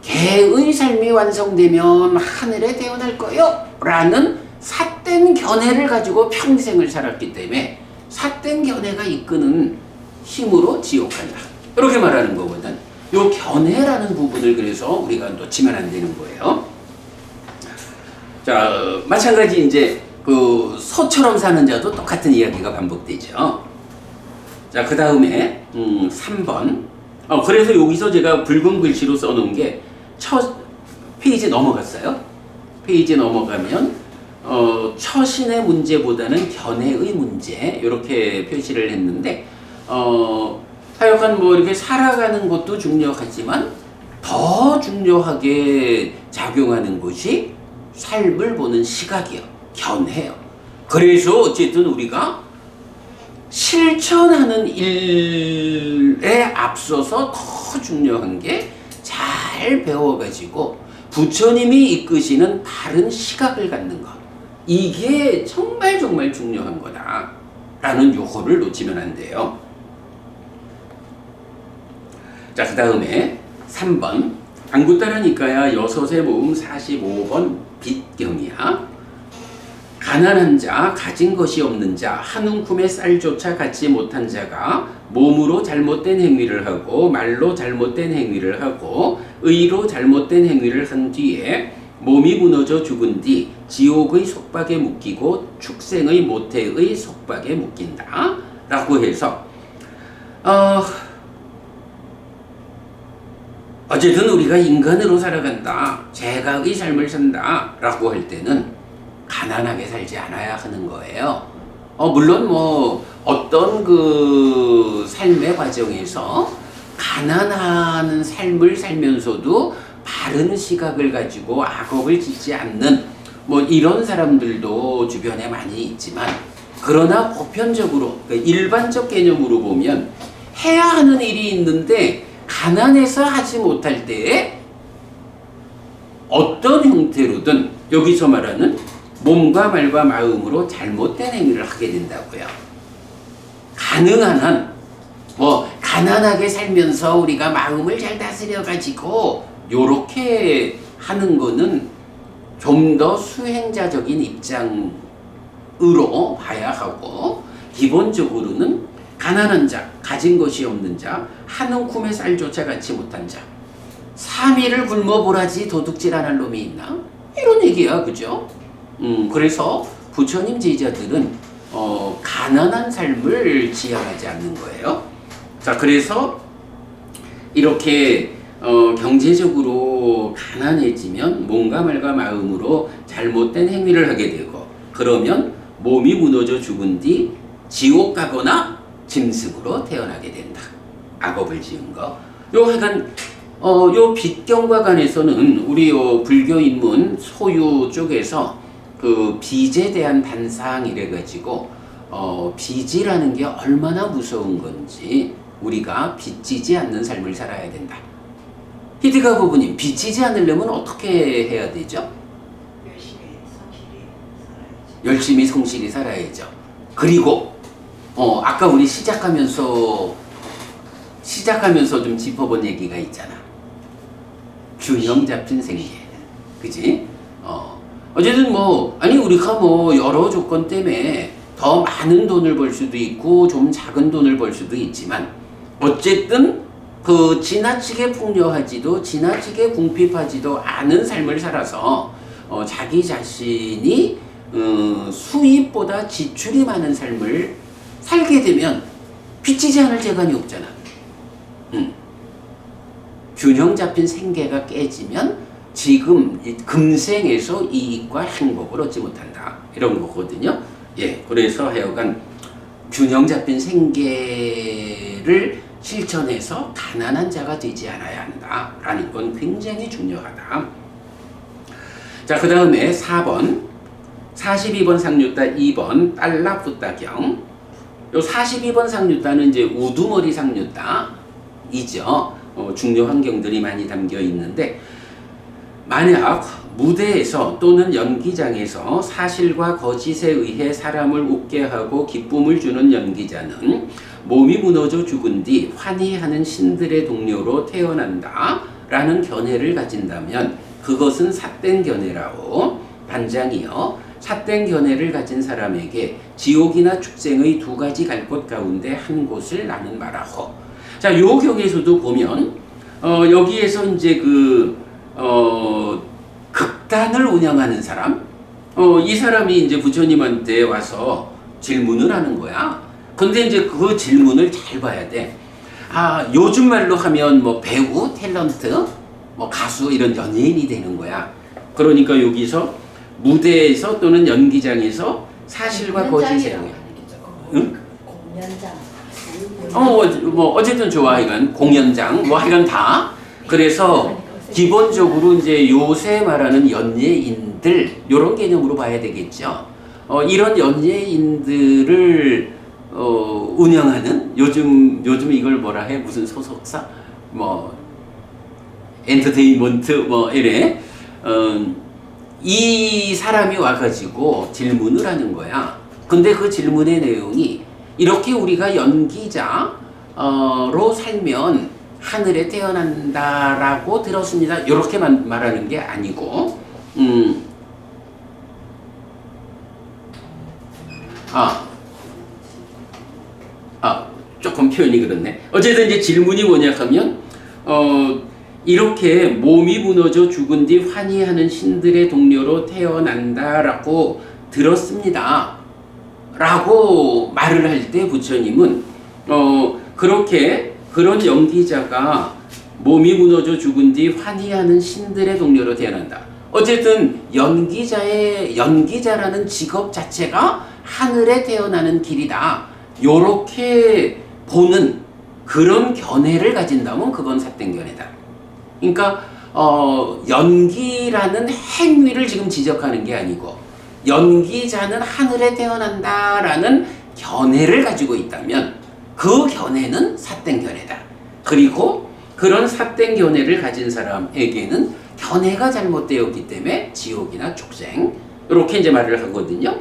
Speaker 1: 개의 삶이 완성되면 하늘에 태어날 거요 라는 삿된 견해를 가지고 평생을 살았기 때문에 삿된 견해가 이끄는 힘으로 지옥 간다. 이렇게 말하는 거거든. 요 견해라는 부분을 그래서 우리가 놓치면 안 되는 거예요. 자, 마찬가지 이제 그 소처럼 사는 자도 똑같은 이야기가 반복되죠. 자, 그 다음에 3번. 그래서 여기서 제가 붉은 글씨로 써놓은 게 첫 페이지 넘어갔어요. 페이지 넘어가면 처신의 문제보다는 견해의 문제 이렇게 표시를 했는데 하여간 뭐 이렇게 살아가는 것도 중요하지만 더 중요하게 작용하는 것이 삶을 보는 시각이요, 견해요. 그래서 어쨌든 우리가 실천하는 일에 앞서서 더 중요한 게 잘 배워가지고 부처님이 이끄시는 바른 시각을 갖는 것, 이게 정말 중요한 거다 라는 요거를 놓치면 안 돼요. 자, 그 다음에 3번 안구따라니까야 6의 모음 45번 빗경이야. 가난한 자, 가진 것이 없는 자, 한 움큼의 쌀조차 갖지 못한 자가 몸으로 잘못된 행위를 하고 말로 잘못된 행위를 하고 의로 잘못된 행위를 한 뒤에 몸이 무너져 죽은 뒤 지옥의 속박에 묶이고 축생의 모태의 속박에 묶인다 라고 해서 어쨌든 우리가 인간으로 살아간다, 제각의 삶을 산다 라고 할 때는 가난하게 살지 않아야 하는 거예요. 물론 뭐 어떤 그 삶의 과정에서 가난한 삶을 살면서도 바른 시각을 가지고 악업을 짓지 않는 뭐 이런 사람들도 주변에 많이 있지만, 그러나 보편적으로 일반적 개념으로 보면 해야 하는 일이 있는데 가난해서 하지 못할 때에 어떤 형태로든 여기서 말하는 몸과 말과 마음으로 잘못된 행위를 하게 된다고요. 가능한 한 가난하게 살면서 우리가 마음을 잘 다스려 가지고 요렇게 하는 거는 좀 더 수행자적인 입장으로 봐야 하고, 기본적으로는 가난한 자, 가진 것이 없는 자, 한 움큼의 쌀조차 갖지 못한 자, 3일을 굶어 보라지 도둑질 안 할 놈이 있나? 이런 얘기야, 그죠? 그래서 부처님 제자들은 가난한 삶을 지향하지 않는 거예요. 자, 그래서 이렇게 경제적으로 가난해지면 몸과 말과 마음으로 잘못된 행위를 하게 되고, 그러면 몸이 무너져 죽은 뒤 지옥 가거나 짐승으로 태어나게 된다. 악업을 지은 거. 요 하여간 요 빚경과 관해서는 우리 요 불교 인문 소유 쪽에서 그 빚에 대한 반상 이래가지고 빚이라는 게 얼마나 무서운 건지 우리가 빚지지 않는 삶을 살아야 된다. 히드가 부부님, 빚지지 않으려면 어떻게 해야 되죠? 열심히 성실히 살아야죠. 그리고 아까 우리 시작하면서 좀 짚어본 얘기가 있잖아. 균형 잡힌 생계, 그지? 어쨌든 우리가 여러 조건 때문에 더 많은 돈을 벌 수도 있고 좀 작은 돈을 벌 수도 있지만, 어쨌든 그 지나치게 풍요하지도 지나치게 궁핍하지도 않은 삶을 살아서 자기 자신이 수입보다 지출이 많은 삶을 살게 되면 빚지지 않을 재간이 없잖아. 균형 잡힌 생계가 깨지면 지금 금생에서 이익과 행복을 얻지 못한다, 이런 거거든요. 예, 그래서 하여간 균형 잡힌 생계를 실천해서 가난한 자가 되지 않아야 한다라는 건 굉장히 중요하다. 자, 그 다음에 4번 42번 상류따 2번 딸라푸따경. 요 42번 상류따는 이제 우두머리 상류따이죠. 중요한 경들이 많이 담겨 있는데, 만약 무대에서 또는 연기장에서 사실과 거짓에 의해 사람을 웃게 하고 기쁨을 주는 연기자는 몸이 무너져 죽은 뒤 환희하는 신들의 동료로 태어난다 라는 견해를 가진다면 그것은 삿된 견해라오. 반장이여, 삿된 견해를 가진 사람에게 지옥이나 축생의 두 가지 갈 곳 가운데 한 곳을 나는 말하호. 자, 요 경에서도 보면 여기에서 이제 극단을 운영하는 사람, 이 사람이 이제 부처님한테 와서 질문을 하는 거야. 근데 이제 그 질문을 잘 봐야 돼. 요즘 말로 하면 배우, 탤런트, 가수 이런 연예인이 되는 거야. 그러니까 여기서 무대에서 또는 연기장에서 사실과 거짓에 의해. 응?
Speaker 2: 공연장.
Speaker 1: 어쨌든 좋아. 이건 공연장, 하여간 다. 그래서 기본적으로 이제 요새 말하는 연예인들, 요런 개념으로 봐야 되겠죠. 이런 연예인들을 운영하는, 요즘 이걸 뭐라 해? 무슨 소속사? 엔터테인먼트 이래. 이 사람이 와가지고 질문을 하는 거야. 근데 그 질문의 내용이 이렇게 우리가 연기자로 살면 하늘에 태어난다라고 들었습니다. 이렇게 말하는 게 아니고, 조금 표현이 그렇네. 어쨌든 이제 질문이 뭐냐 하면, 이렇게 몸이 무너져 죽은 뒤 환희하는 신들의 동료로 태어난다라고 들었습니다. 라고 말을 할 때 부처님은 그런 연기자가 몸이 무너져 죽은 뒤 환희하는 신들의 동료로 태어난다. 어쨌든 연기자라는 직업 자체가 하늘에 태어나는 길이다. 요렇게 보는 그런 견해를 가진다면 그건 삿된 견해다. 그러니까 연기라는 행위를 지금 지적하는 게 아니고, 연기자는 하늘에 태어난다라는 견해를 가지고 있다면 그 견해는 삿된 견해다. 그리고 그런 삿된 견해를 가진 사람에게는 견해가 잘못되었기 때문에 지옥이나 축생, 이렇게 이제 말을 하거든요.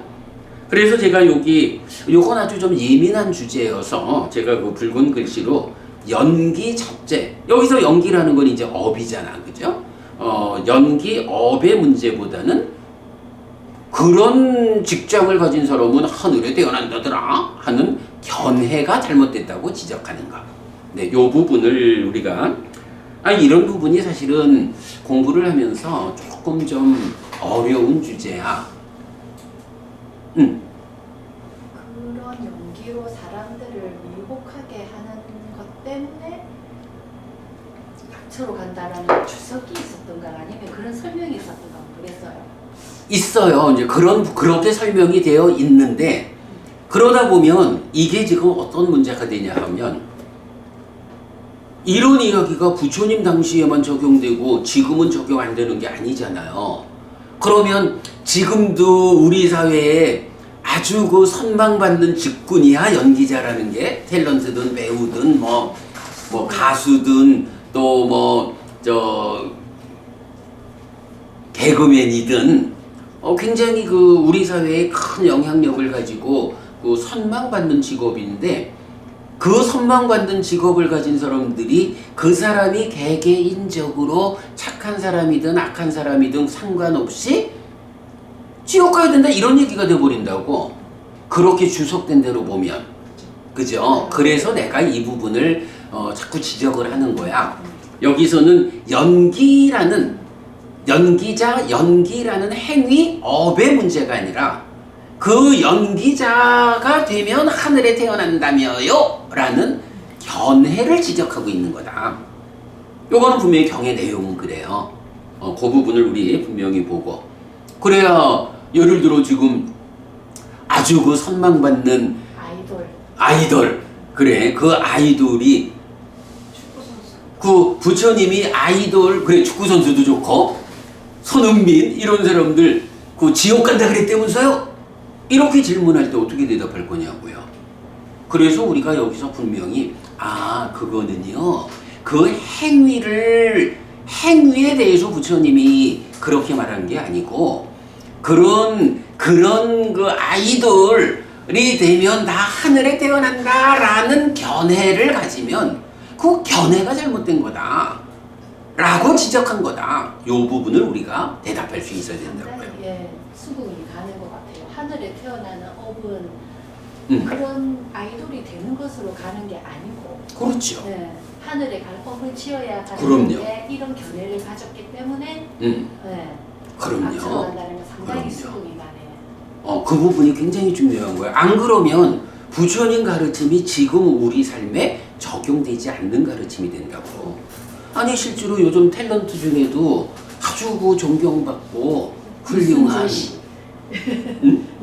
Speaker 1: 그래서 제가 요건 아주 좀 예민한 주제여서 제가 그 붉은 글씨로 연기 잡재, 여기서 연기라는 건 이제 업이잖아, 그죠? 연기 업의 문제보다는 그런 직장을 가진 사람은 하늘에 태어난다더라 하는 견해가 잘못됐다고 지적하는 것. 네, 요 부분을 우리가 이런 부분이 사실은 공부를 하면서 조금 좀 어려운 주제야.
Speaker 2: 그런 연기로 사람들을 미혹하게 하는 것 때문에 각처로 간다라는 주석이 있었던가 아니면 그런 설명이 있었던가 그랬어요.
Speaker 1: 있어요. 이제 그렇게 설명이 되어 있는데 그러다 보면 이게 지금 어떤 문제가 되냐 하면 이런 이야기가 부처님 당시에만 적용되고 지금은 적용 안 되는 게 아니잖아요. 그러면 지금도 우리 사회에 아주 그 선망받는 직군이야 연기자라는 게 탤런트든 배우든 뭐 가수든 또 개그맨이든 굉장히 그 우리 사회에 큰 영향력을 가지고 그 선망받는 직업인데 그 선망받는 직업을 가진 사람들이 그 사람이 개개인적으로 착한 사람이든 악한 사람이든 상관없이 지옥 가야 된다 이런 얘기가 돼버린다고. 그렇게 주석된 대로 보면 그죠? 그래서 내가 이 부분을 자꾸 지적을 하는 거야. 여기서는 연기라는 행위 업의 문제가 아니라 그 연기자가 되면 하늘에 태어난다며요 라는 견해를 지적하고 있는 거다. 요거는 분명히 경의 내용은 그래요. 그 부분을 우리 분명히 보고 그래야 예를 들어 지금 아주 그 선망받는 아이돌 그래 그 아이돌이 그 부처님이 아이돌 그래 축구 선수도 좋고 손흥민 이런 사람들 그 지옥 간다 그랬다면서요? 이렇게 질문할 때 어떻게 대답할 거냐고요. 그래서 우리가 여기서 분명히 그거는요 그 행위에 대해서 부처님이 그렇게 말한 게 아니고 그런 그 아이돌이 되면 다 하늘에 태어난다라는 견해를 가지면 그 견해가 잘못된 거다 라고 지적한 거다. 요 부분을 우리가 대답할 수 있어야 된다고요.
Speaker 2: 수긍이 가는 것 같아요. 하늘에 태어나는 업은 그런 아이돌이 되는 것으로 가는 게 아니고
Speaker 1: 그렇죠.
Speaker 2: 하늘에 갈 업을 지어야
Speaker 1: 그럼요.
Speaker 2: 가는데 이런 견해를 가졌기 때문에
Speaker 1: 그럼요.
Speaker 2: 앞으로 간다는 건 상당히 수긍이 가네요.
Speaker 1: 그 부분이 굉장히 중요한 거예요. 안 그러면 부처님 가르침이 지금 우리 삶에 적용되지 않는 가르침이 된다고. 아니 실제로 요즘 탤런트 중에도 아주 그 존경받고 훌륭한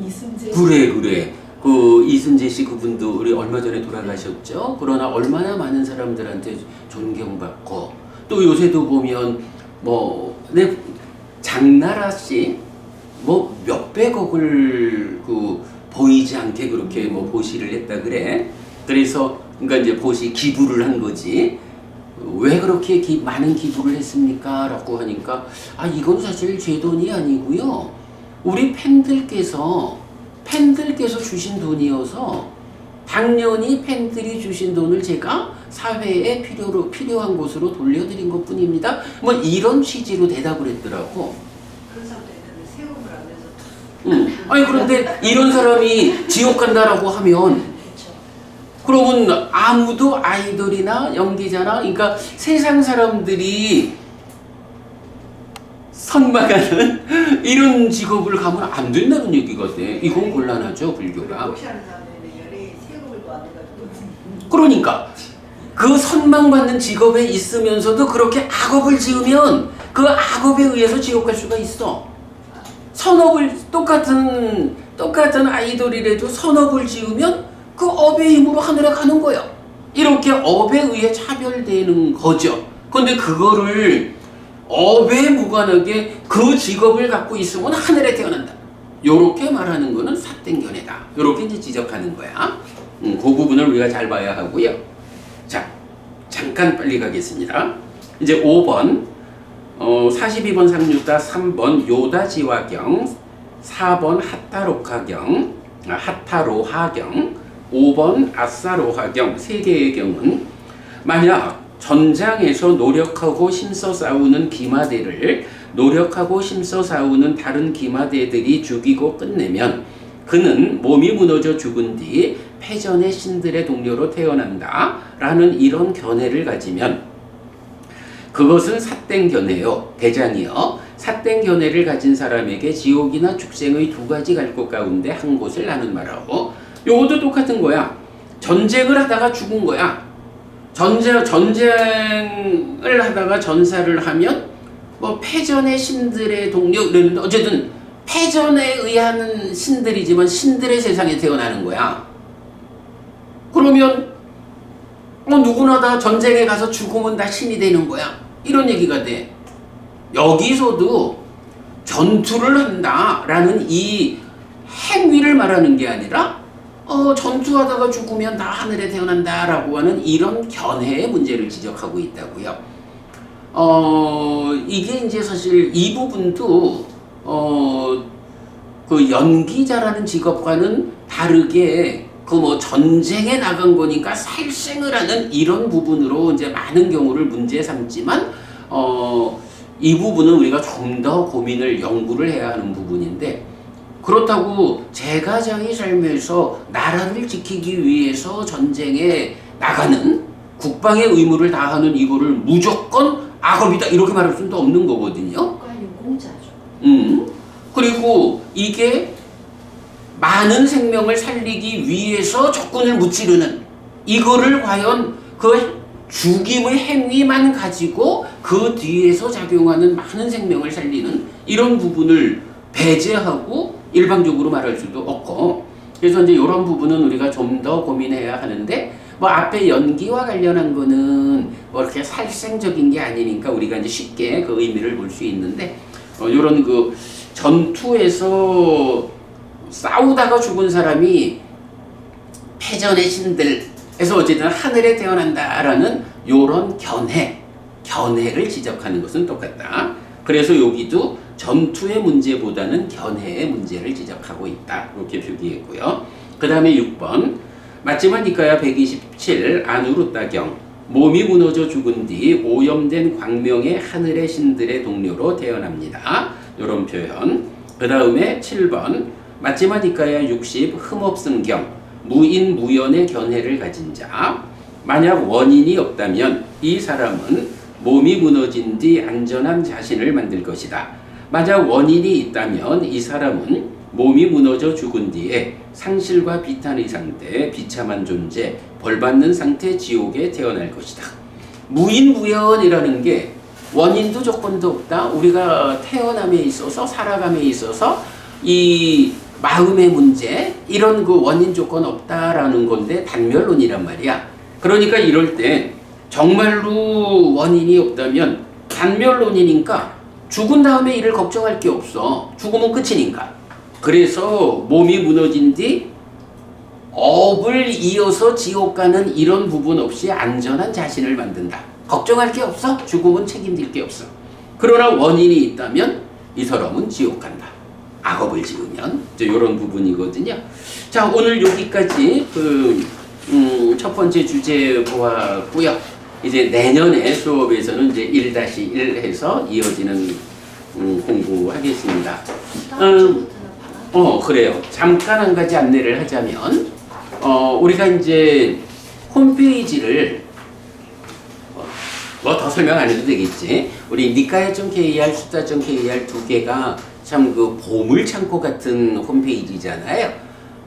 Speaker 2: 이순재
Speaker 1: 그래 그 이순재 씨 그분도 우리 얼마 전에 돌아가셨죠. 그러나 얼마나 많은 사람들한테 존경받고 또 요새도 보면 장나라 씨 몇백억을 그 보이지 않게 그렇게 보시를 했다 그래. 그래서 그러니까 이제 보시 기부를 한 거지. 왜 그렇게 많은 기부를 했습니까? 라고 하니까 이건 사실 제 돈이 아니고요. 우리 팬들께서 주신 돈이어서 당연히 팬들이 주신 돈을 제가 사회에 필요한 곳으로 돌려드린 것 뿐입니다. 이런 취지로 대답을 했더라고.
Speaker 3: 그런 사람도 있는데 세금을 안 내서
Speaker 1: 그런데 이런 사람이 지옥 간다라고 하면 그러면 아무도 아이돌이나 연기자나 그러니까 세상 사람들이 선망하는 이런 직업을 가면 안 된다는 얘기가 돼. 이건 곤란하죠, 불교가.
Speaker 3: 무시하는 사람들이 연예인 세금을 또 안 내가지고
Speaker 1: 그러니까 그 선망받는 직업에 있으면서도 그렇게 악업을 지으면 그 악업에 의해서 지옥 갈 수가 있어. 선업을 똑같은 아이돌이라도 선업을 지으면 그 업의 힘으로 하늘에 가는 거예요. 이렇게 업에 의해 차별되는 거죠. 근데 그거를 업에 무관하게 그 직업을 갖고 있으면 하늘에 태어난다. 요렇게 말하는 거는 삿된 견해다. 요렇게 이제 지적하는 거야. 그 부분을 우리가 잘 봐야 하고요. 자, 잠깐 빨리 가겠습니다. 이제 5번, 42번 상류다, 3번 요다지화경, 4번 하타로하경, 5번 아사로하경 세 개의 경은 만약 전장에서 노력하고 힘써 싸우는 기마대를 노력하고 힘써 싸우는 다른 기마대들이 죽이고 끝내면 그는 몸이 무너져 죽은 뒤 패전의 신들의 동료로 태어난다 라는 이런 견해를 가지면 그것은 삿된 견해요. 대장이요. 삿된 견해를 가진 사람에게 지옥이나 축생의 두 가지 갈 곳 가운데 한 곳을 나눈 말하고, 요것도 똑같은 거야. 전쟁을 하다가 죽은 거야. 전쟁을 하다가 전사를 하면 뭐 패전의 신들의 동력 이러는데, 어쨌든 패전에 의한 신들이지만 신들의 세상에 태어나는 거야. 그러면 누구나 다 전쟁에 가서 죽으면 다 신이 되는 거야. 이런 얘기가 돼. 여기서도 전투를 한다라는 이 행위를 말하는 게 아니라 전투하다가 죽으면 다 하늘에 태어난다라고 하는 이런 견해의 문제를 지적하고 있다고요. 이게 이제 사실 이 부분도 그 연기자라는 직업과는 다르게 그 뭐 전쟁에 나간 거니까 살생을 하는 이런 부분으로 이제 많은 경우를 문제 삼지만 이 부분은 우리가 좀 더 고민을 연구를 해야 하는 부분인데, 그렇다고 제가 자기 삶에서 나라를 지키기 위해서 전쟁에 나가는 국방의 의무를 다하는 이거를 무조건 악업이다 이렇게 말할 수는 없는 거거든요.
Speaker 2: 국가유공자죠.
Speaker 1: 그리고 이게 많은 생명을 살리기 위해서 적군을 무찌르는 이거를 과연 그 죽임의 행위만 가지고 그 뒤에서 작용하는 많은 생명을 살리는 이런 부분을 배제하고 일방적으로 말할 수도 없고, 그래서 이제 이런 부분은 우리가 좀 더 고민해야 하는데, 뭐 앞에 연기와 관련한 거는 뭐 이렇게 살생적인 게 아니니까 우리가 이제 쉽게 그 의미를 볼 수 있는데, 이런 그 전투에서 싸우다가 죽은 사람이 패전의 신들에서 어쨌든 하늘에 태어난다라는 요런 견해를 지적하는 것은 똑같다. 그래서 여기도 전투의 문제보다는 견해의 문제를 지적하고 있다. 이렇게 표기했고요. 그 다음에 6번 맞지만 니까야 127 아누르따경 몸이 무너져 죽은 뒤 오염된 광명의 하늘의 신들의 동료로 태어납니다. 이런 표현. 그 다음에 7번 맞지만 니까야 60 흠없음경 무인무연의 견해를 가진 자. 만약 원인이 없다면 이 사람은 몸이 무너진 뒤 안전한 자신을 만들 것이다. 만약 원인이 있다면 이 사람은 몸이 무너져 죽은 뒤에 상실과 비탄의 상태, 비참한 존재, 벌받는 상태 지옥에 태어날 것이다. 무인무연이라는 게 원인도 조건도 없다. 우리가 태어남에 있어서 살아감에 있어서 이 마음의 문제 이런 그 원인 조건 없다라는 건데 단멸론이란 말이야. 그러니까 이럴 때 정말로 원인이 없다면 단멸론이니까 죽은 다음에 이를 걱정할 게 없어. 죽으면 끝이니까. 그래서 몸이 무너진 뒤 업을 이어서 지옥 가는 이런 부분 없이 안전한 자신을 만든다. 걱정할 게 없어. 죽으면 책임질 게 없어. 그러나 원인이 있다면 이 사람은 지옥 간다. 악업을 지으면 이런 부분이거든요. 자, 오늘 여기까지 첫 번째 주제 보았고요. 이제 내년에 수업에서는 이제 1-1 해서 이어지는 공부하겠습니다. 그래요. 잠깐 한 가지 안내를 하자면, 우리가 이제 홈페이지를 뭐 더 설명 안 해도 되겠지. 우리 니카야.kr, 숫자.kr 두 개가 참 그 보물창고 같은 홈페이지잖아요.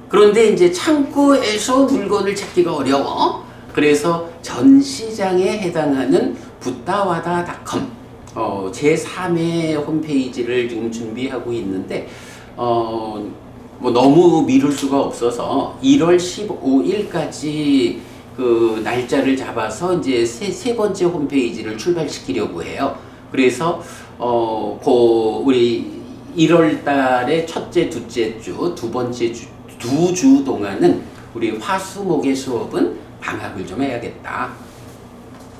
Speaker 1: 그런데 이제 창고에서 물건을 찾기가 어려워. 그래서 전시장에 해당하는 붓다와다닷컴 제3의 홈페이지를 지금 준비하고 있는데 뭐 너무 미룰 수가 없어서 1월 15일까지 그 날짜를 잡아서 이제 세 번째 홈페이지를 출발시키려고 해요. 그래서 우리 1월 달에 첫째, 둘째 주, 두 번째 주, 두 주 동안은 우리 화수목의 수업은 방학을 좀 해야겠다.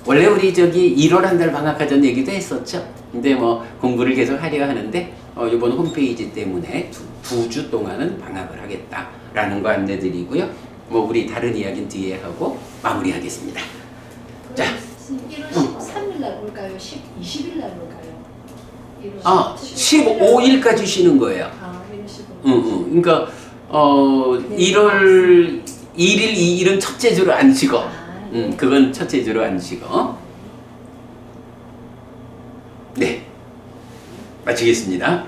Speaker 1: 원래 우리 1월 한 달 방학하자는 얘기도 했었죠. 근데 뭐 공부를 계속 하려 하는데 이번 홈페이지 때문에 두 주 동안은 방학을 하겠다라는 거 안내드리고요. 뭐 우리 다른 이야기는 뒤에 하고 마무리하겠습니다. 자,
Speaker 2: 1월 13일 날 올까요? 20일 날 올까요?
Speaker 1: 15일까지 쉬는 거예요.
Speaker 2: 1월 15일.
Speaker 1: 그러니까 1월 1일, 2일은 첫째 주로 안 쉬고, 그건 첫째 주로 안 쉬고. 네, 마치겠습니다.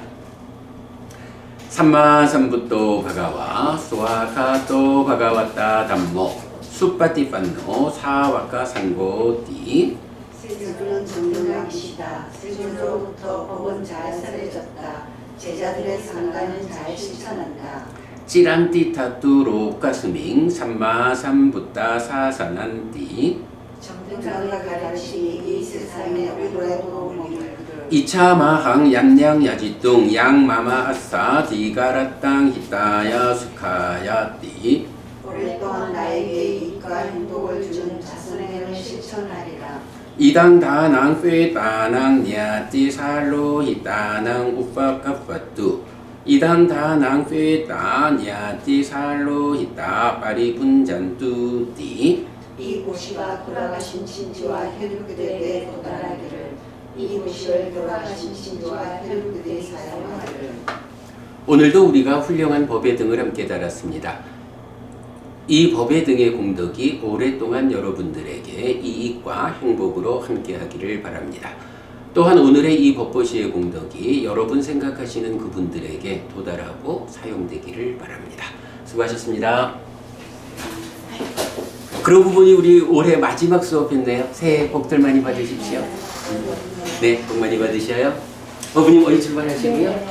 Speaker 1: 삼마삼부토 바가와 스와카토 바가와타 담모 수파티판노 사와카 상고띠
Speaker 4: 세주는 정정하기시다. 세주로부터 법은 잘 설해졌다. 제자들의 상가는 잘 실천한다.
Speaker 1: 찌란띠 타투 로카스밍 삼마삼부타 사사난띠
Speaker 4: 정정가 가르치니 이 세상에 의로의 도움을 그들.
Speaker 1: 이차마항 얌냥야지뚱 양마마아싸 디가라땅 히타야 수카야띠
Speaker 4: 오랫동안 나에게 이익과 행복을 준 자선행을 실천하리라.
Speaker 1: 이당다낭 쇠다낭 냐띠 살로 히타낭 우파카파뚜 이당다낭 쇠다 냐띠 살로 히타 파리분잔뚜띠
Speaker 4: 이 고시가 돌아가신 진지와 혈육들에게 도달하기를. 이 고시를 돌아가신 진지와 혈육들이 사용하기를.
Speaker 1: 오늘도 우리가 훌륭한 법의 등을 함께 달았습니다. 이 법의 등의 공덕이 오랫동안 여러분들에게 이익과 행복으로 함께하기를 바랍니다. 또한 오늘의 이 법보시의 공덕이 여러분 생각하시는 그분들에게 도달하고 사용되기를 바랍니다. 수고하셨습니다. 그러고 보니 우리 올해 마지막 수업했네요. 새해 복들 많이 받으십시오. 네, 복 많이 받으셔요. 어머님 어디 출발하시고요?
Speaker 2: 네.